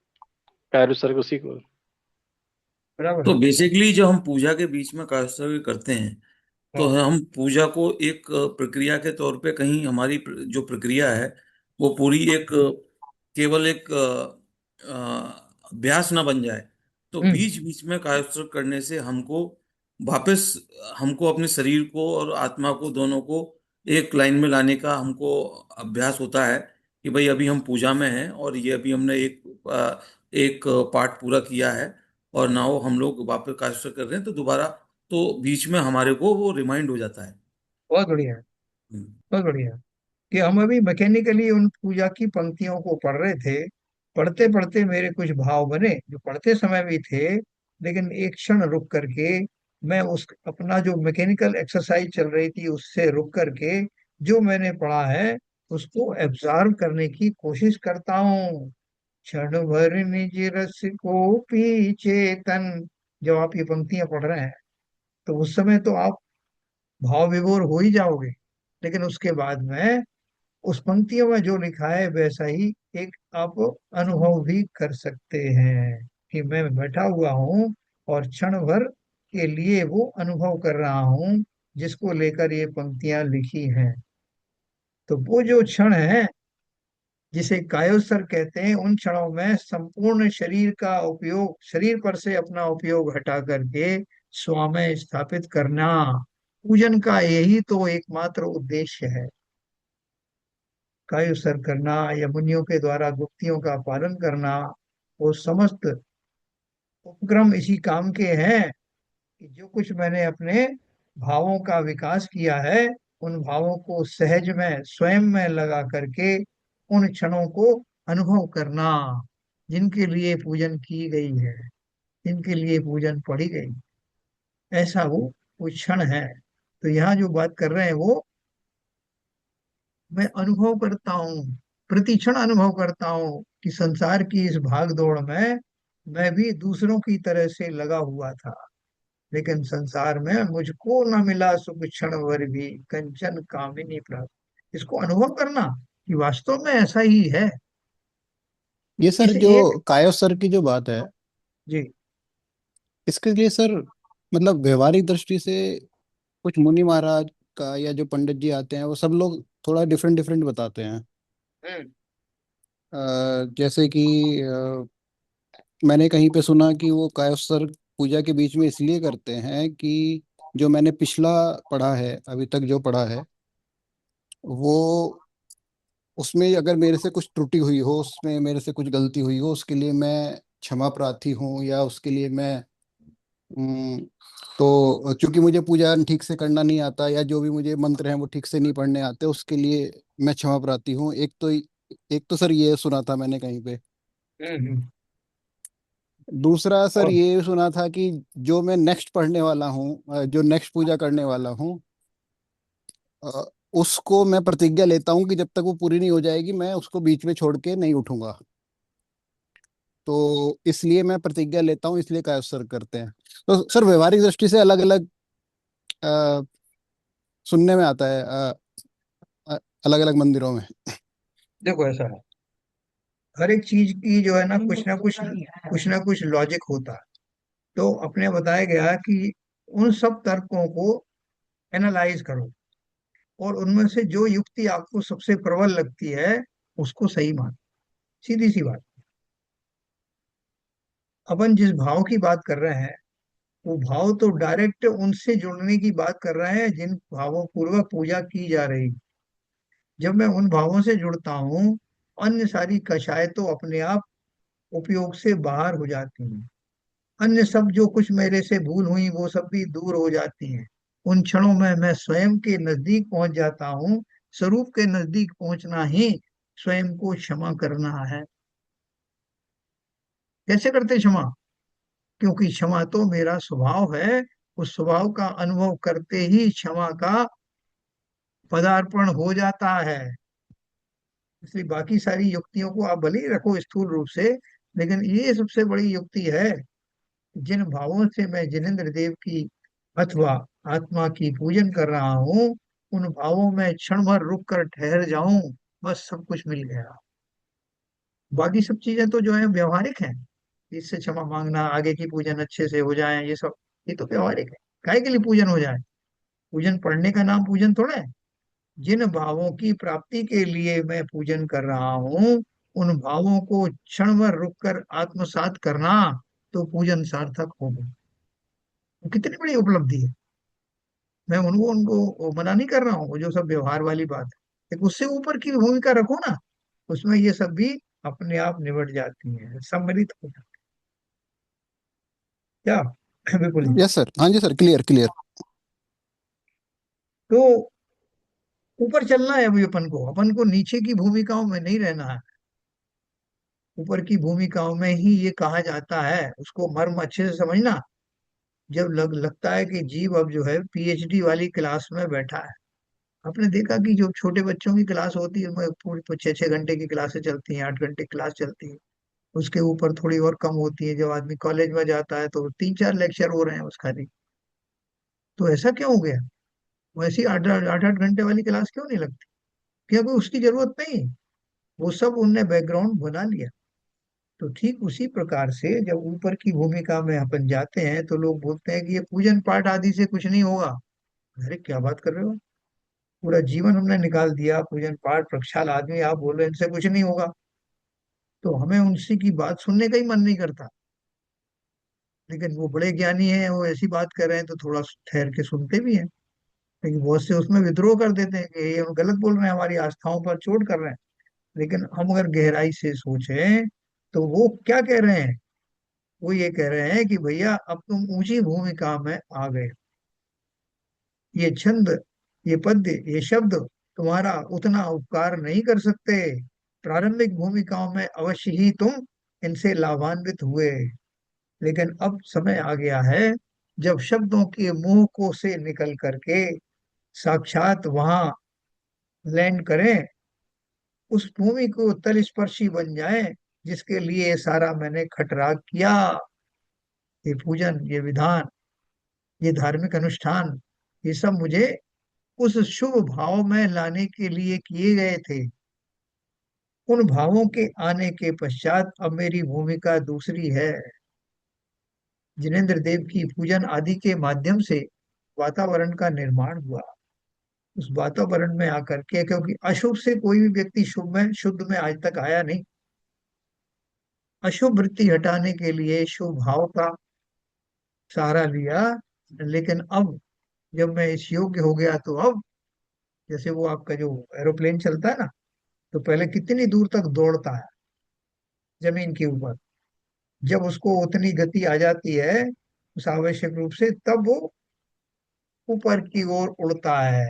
कायरुसर्ग उसी को। बराबर तो है। बेसिकली जब हम पूजा के बीच में कायस्थ करते हैं, तो हाँ, हम पूजा को एक प्रक्रिया के तौर पे, कहीं हमारी जो प्रक्रिया है वो पूरी एक केवल एक अभ्यास ना बन जाए। तो हम्म, बीच बीच में कायस्थ करने से हमको वापस, हमको अपने शरीर को और आत्मा को दोनों को एक लाइन में लाने का हमको अभ्यास होता है कि भाई अभी हम पूजा में हैं और ये अभी हमने एक पार्ट पूरा किया है, और नाउ हम लोग वापस कायस्थ कर रहे हैं, तो दोबारा तो बीच में हमारे को वो रिमाइंड हो जाता है। बहुत बढ़िया है, हम्म। बहुत बढ़िया। कि हम अभी मैकेनिकली उन पूजा की पंक्तियों को पढ़ रहे थे। पढ़ते पढ़ते मेरे कुछ भाव बने जो पढ़ते समय भी थे, लेकिन एक क्षण रुक करके मैं उस अपना जो मैकेनिकल एक्सरसाइज चल रही थी उससे रुक करके जो मैंने पढ़ा है उसको एब्जॉर्व करने की कोशिश करता हूँ। क्षण भर निज रस को पी चेतन, जब आप ये पंक्तियां पढ़ रहे हैं तो उस समय तो आप भाव विभोर हो ही जाओगे। लेकिन उसके बाद में उस पंक्तियों में जो लिखा है वैसा ही एक आप अनुभव भी कर सकते हैं कि मैं बैठा हुआ हूँ और क्षण भर के लिए वो अनुभव कर रहा हूँ जिसको लेकर ये पंक्तियां लिखी हैं। तो वो जो क्षण है जिसे कायोत्सर्ग कहते हैं, उन क्षणों में संपूर्ण शरीर का उपयोग, शरीर पर से अपना उपयोग हटा करके स्व में स्थापित करना, पूजन का यही तो एकमात्र उद्देश्य है। कायुसर करना या मुनियों के द्वारा गुप्तियों का पालन करना, वो समस्त उपक्रम इसी काम के हैं कि जो कुछ मैंने अपने भावों का विकास किया है उन भावों को सहज में स्वयं में लगा करके उन क्षणों को अनुभव करना जिनके लिए पूजन की गई है, जिनके लिए पूजन पढ़ी गई, ऐसा वो क्षण है। तो यहाँ जो बात कर रहे हैं वो मैं अनुभव करता हूँ, प्रतिक्षण अनुभव करता हूँ कि संसार की इस भाग दौड़ में मैं भी दूसरों की तरह से लगा हुआ था, लेकिन संसार में मुझको न मिला सुख क्षण भर भी, कंचन कामिनी प्राप्त। इसको अनुभव करना कि वास्तव में ऐसा ही है। ये सर इस जो एक कायो सर की जो बात है, जी इसके लिए सर मतलब व्यवहारिक दृष्टि से कुछ मुनि महाराज का या जो पंडित जी आते हैं वो सब लोग थोड़ा डिफरेंट डिफरेंट बताते हैं। हम्म जैसे कि मैंने कहीं पे सुना कि वो कायस्वर पूजा के बीच में इसलिए करते हैं कि जो मैंने पिछला पढ़ा है, अभी तक जो पढ़ा है, वो उसमें अगर मेरे से कुछ त्रुटि हुई हो, उसमें मेरे से कुछ गलती हुई हो, उसके लिए मैं क्षमा प्रार्थी हूँ, या उसके लिए मैं हम्म, तो चूंकि मुझे पूजा ठीक से करना नहीं आता, या जो भी मुझे मंत्र हैं वो ठीक से नहीं पढ़ने आते, उसके लिए मैं क्षमा प्रार्थी हूँ। एक तो सर ये सुना था मैंने कहीं पे। हम्म। दूसरा सर और ये सुना था कि जो मैं नेक्स्ट पढ़ने वाला हूँ, जो नेक्स्ट पूजा करने वाला हूँ, अ, उसको मैं प्रतिज्ञा लेता हूँ कि जब तक वो पूरी नहीं हो जाएगी मैं उसको बीच में छोड़ के नहीं उठूंगा। तो इसलिए मैं प्रतिज्ञा लेता हूँ, इसलिए कायस्वर करते हैं। तो सर व्यवहारिक दृष्टि से अलग अलग सुनने में आता है अलग अलग मंदिरों में। देखो ऐसा है, हर एक चीज की जो है ना कुछ ना कुछ लॉजिक होता है। तो अपने बताया गया कि उन सब तर्कों को एनालाइज करो और उनमें से जो युक्ति आपको सबसे प्रबल लगती है उसको सही मानो। सीधी सी बात। अपन जिस भाव की बात कर रहे हैं वो भाव तो डायरेक्ट उनसे जुड़ने की बात कर रहे हैं जिन भावों पूर्वक पूजा की जा रही। जब मैं उन भावों से जुड़ता हूँ, अन्य सारी कषाय तो अपने आप उपयोग से बाहर हो जाती हैं। अन्य सब जो कुछ मेरे से भूल हुई वो सब भी दूर हो जाती हैं। उन क्षणों में मैं स्वयं के नजदीक पहुंच जाता हूँ। स्वरूप के नजदीक पहुंचना ही स्वयं को क्षमा करना है। कैसे करते क्षमा? क्योंकि क्षमा तो मेरा स्वभाव है। उस स्वभाव का अनुभव करते ही क्षमा का पदार्पण हो जाता है। इसलिए बाकी सारी युक्तियों को आप भले ही रखो स्थूल रूप से, लेकिन ये सबसे बड़ी युक्ति है। जिन भावों से मैं जिनेन्द्र देव की अथवा आत्मा की पूजन कर रहा हूँ, उन भावों में क्षण भर रुक कर ठहर जाऊं, बस सब कुछ मिल गया। बाकी सब चीजें तो जो है व्यवहारिक हैं। इससे क्षमा मांगना, आगे की पूजन अच्छे से हो जाए, ये सब ये तो व्यवहारिक है। काहे के लिए पूजन हो जाए? पूजन पढ़ने का नाम पूजन थोड़ा है। जिन भावों की प्राप्ति के लिए मैं पूजन कर रहा हूँ, उन भावों को क्षण भर रुक कर आत्मसात करना, तो पूजन सार्थक हो गई। वो कितनी बड़ी उपलब्धि है। मैं उनको उनको वो मना नहीं कर रहा हूँ, वो जो सब व्यवहार वाली बात है, एक उससे ऊपर की भूमिका रखो ना, उसमें ये सब भी अपने आप निबट जाती हैं, सम्मिलित हो जाती क्या। बिल्कुल जी। यस सर, हाँ जी सर, क्लियर क्लियर। तो ऊपर चलना है अभी अपन को नीचे की भूमिकाओं में नहीं रहना है। ऊपर की भूमिकाओं में ही ये कहा जाता है, उसको मर्म अच्छे से समझना। जब लगता है कि जीव अब जो है पीएचडी वाली क्लास में बैठा है। आपने देखा कि जो छोटे बच्चों की क्लास होती है उनमें पूरी 6-6 घंटे की क्लासें चलती हैं, 8 घंटे क्लास चलती है। उसके ऊपर थोड़ी और कम होती है। जब आदमी कॉलेज में जाता है तो 3-4 लेक्चर हो रहे हैं उसका नहीं। तो ऐसा क्यों हो गया? वैसी 8-8 घंटे वाली क्लास क्यों नहीं लगती? क्या कोई उसकी जरूरत नहीं? वो सब उनने बैकग्राउंड बना लिया। तो ठीक उसी प्रकार से जब ऊपर की भूमिका में अपन जाते हैं तो लोग बोलते हैं कि ये पूजन पाठ आदि से कुछ नहीं होगा। अरे क्या बात कर रहे हो? पूरा जीवन हमने निकाल दिया पूजन पाठ प्रक्षाल आदमी, आप बोल रहे हैं इनसे कुछ नहीं होगा। तो हमें उनसे की बात सुनने का ही मन नहीं करता। लेकिन वो बड़े ज्ञानी हैं, वो ऐसी बात कर रहे हैं तो थोड़ा ठहर के सुनते भी हैं। लेकिन बहुत से उसमें विद्रोह कर देते हैं कि ये हम गलत बोल रहे हैं, हमारी आस्थाओं पर चोट कर रहे हैं। लेकिन हम अगर गहराई से सोचें तो वो क्या कह रहे हैं? वो ये कह रहे हैं कि भैया अब तुम ऊंची भूमिका में आ गए। ये छंद ये पद्य, ये शब्द तुम्हारा उतना उपकार नहीं कर सकते। प्रारंभिक भूमिकाओं में अवश्य ही तुम इनसे लाभान्वित हुए, लेकिन अब समय आ गया है जब शब्दों के मुंह को से निकल करके साक्षात वहां लैंड करें, उस भूमि को तल स्पर्शी बन जाए जिसके लिए ये सारा मैंने खटराग किया। ये पूजन, ये विधान, ये धार्मिक अनुष्ठान, ये सब मुझे उस शुभ भाव में लाने के लिए किए गए थे। उन भावों के आने के पश्चात अब मेरी भूमिका दूसरी है। जिनेन्द्र देव की पूजन आदि के माध्यम से वातावरण का निर्माण हुआ। उस वातावरण में आकर के, क्योंकि अशुभ से कोई भी व्यक्ति शुभ में, शुद्ध में आज तक आया नहीं, अशुभ वृत्ति हटाने के लिए शुभ भाव का सहारा लिया। लेकिन अब जब मैं इस योग्य हो गया तो अब, जैसे वो आपका जो एरोप्लेन चलता है ना, तो पहले कितनी दूर तक दौड़ता है जमीन के ऊपर, जब उसको उतनी गति आ जाती है उस आवश्यक रूप से, तब वो ऊपर की ओर उड़ता है।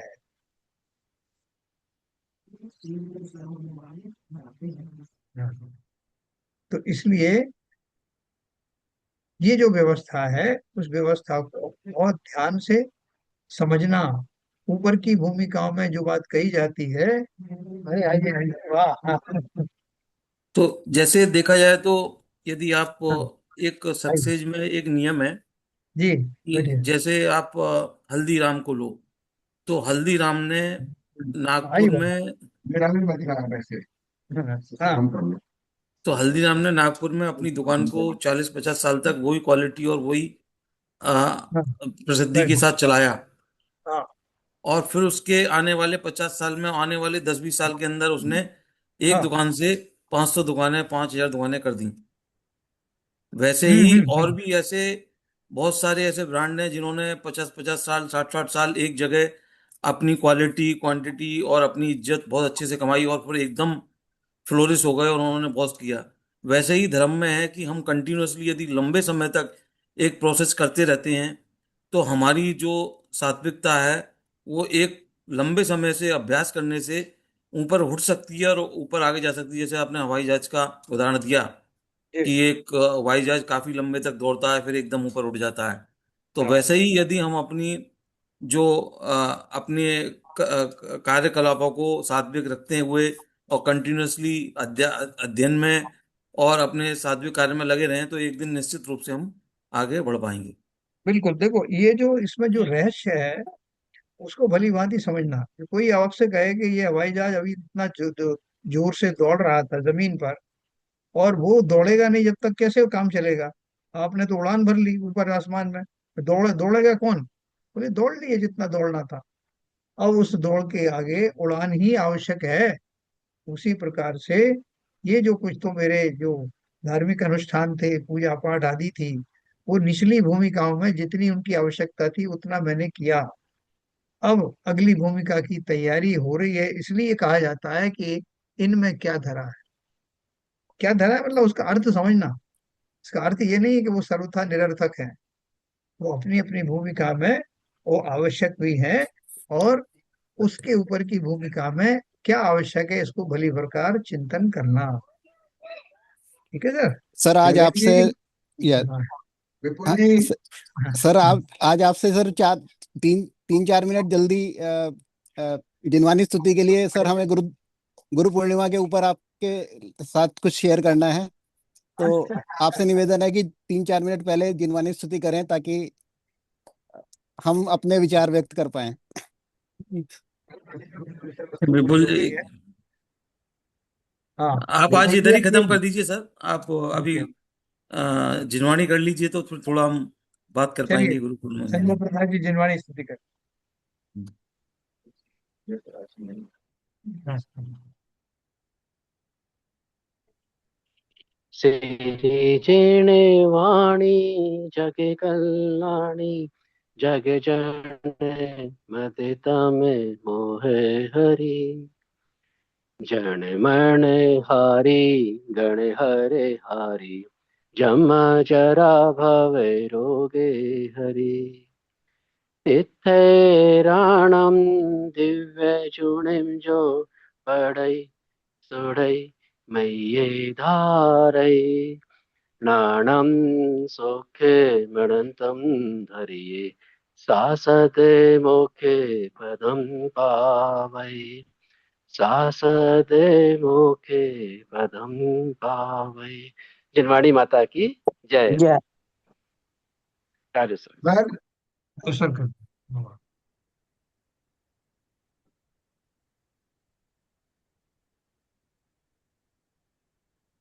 तो इसलिए ये जो व्यवस्था है, उस व्यवस्था को बहुत ध्यान से समझना। ऊपर की भूमिकाओं में जो बात कही जाती है, अरे आइए आइए, वाह, हाँ, तो जैसे देखा जाए तो यदि आप हाँ, एक आइए सक्सेज में एक नियम है जी, कि बैठिए, जैसे आप हल्दीराम को लो, तो हल्दीराम ने आइए नागपुर बाबू, में मेरा भी बता रहा है वैसे, हाँ, तो हल्दीराम ने नागपुर में अपनी दुकान को 40-50 साल तक वही क्वालिटी और वही हाँ, प्रसिद्धि के right, साथ चलाया। हाँ, और फिर उसके आने वाले 50 साल में, आने वाले 10-20 साल के अंदर उसने एक हाँ, दुकान से 500 दुकानें, 5,000 दुकानें कर दी। वैसे ही और हम्म। भी ऐसे बहुत सारे ऐसे ब्रांड हैं जिन्होंने 50-50 साल, 60-60 साल एक जगह अपनी क्वालिटी, क्वांटिटी और अपनी इज्जत बहुत अच्छे से कमाई और फिर एकदम फ्लोरिश हो गए और उन्होंने बहुत किया। वैसे ही धर्म में है कि हम कंटिन्यूअसली यदि लंबे समय तक एक प्रोसेस करते रहते हैं तो हमारी जो सात्विकता है वो एक लंबे समय से अभ्यास करने से ऊपर उठ सकती है और ऊपर आगे जा सकती है। जैसे आपने हवाई जहाज का उदाहरण दिया जी, कि एक हवाई जहाज काफी लंबे तक दौड़ता है फिर एकदम ऊपर उठ जाता है, तो हाँ, वैसे ही यदि हम अपनी जो अपने कार्यकलापों को सात्विक रखते हुए और कंटिन्यूअसली अध्ययन में और अपने सात्विक कार्य में लगे रहें तो एक दिन निश्चित रूप से हम आगे बढ़ पाएंगे। बिल्कुल। देखो, ये जो इसमें जो रहस्य है उसको भली भांति समझना। कि कोई आपसे कहे कि ये हवाई जहाज अभी इतना जोर से दौड़ रहा था जमीन पर, और वो दौड़ेगा नहीं जब तक, कैसे वो काम चलेगा? आपने तो उड़ान भर ली ऊपर आसमान में, दौड़ेगा कौन? बोले दौड़ लिए जितना दौड़ना था। अब उस दौड़ के आगे उड़ान ही आवश्यक है। उसी प्रकार से ये जो कुछ तो मेरे जो धार्मिक अनुष्ठान थे, पूजा पाठ आदि थी, वो निचली भूमिकाओं में जितनी उनकी आवश्यकता थी उतना मैंने किया। अब अगली भूमिका की तैयारी हो रही है, इसलिए कहा जाता है कि इनमें क्या धरा है। क्या धरा है मतलब उसका अर्थ समझना। इसका अर्थ ये नहीं है कि वो सर्वथा निरर्थक है। वो अपनी अपनी भूमिका में वो आवश्यक भी है, और उसके ऊपर की भूमिका में क्या आवश्यक है इसको भली प्रकार चिंतन करना। ठीक है सर। सर आज विवेक आपसे, जी। या हाँ, विपुल हाँ, जी। सर आप आज आपसे सर चार तीन तीन चार मिनट जल्दी जिनवानी स्तुति के लिए सर हमें गुरु गुरु पूर्णिमा के ऊपर आपके साथ कुछ शेयर करना है। तो आपसे निवेदन है कि 3-4 मिनट पहले जिनवानी स्तुति करें ताकि हम अपने विचार व्यक्त कर पाए। बिल्कुल जी। स्तुति है। हाँ, आप आज विपुल जी इधर ही आप ये, खत्म कर दीजिए सर। आप अभी जिनवाणी कर लीजिए तो फिर थोड़ा हम बात कर चलिए, पाएंगे गुरु पूर्णिमा के संजय लिए। प्रसाद जी जिनवाणी स्तुति कर। हाँ, सिरि जिणे वाणी जग कल्याणी जग जन मति तमे मोहे हरि जन मन हारी गण हरे हारी जम जरा भवे रोगे हरि तिथैराणं दिव्यचूर्णिं जो पढ़ै सुढ़ै मय्ये धारै नाणं सौख्ये मृणन्तं धरिये सासते मोक्षे पदं पावै सासते मोक्षे पदं पावै। जिनवाणी माता की जय। जय। कार्य सर। सर, क्वेश्चन कर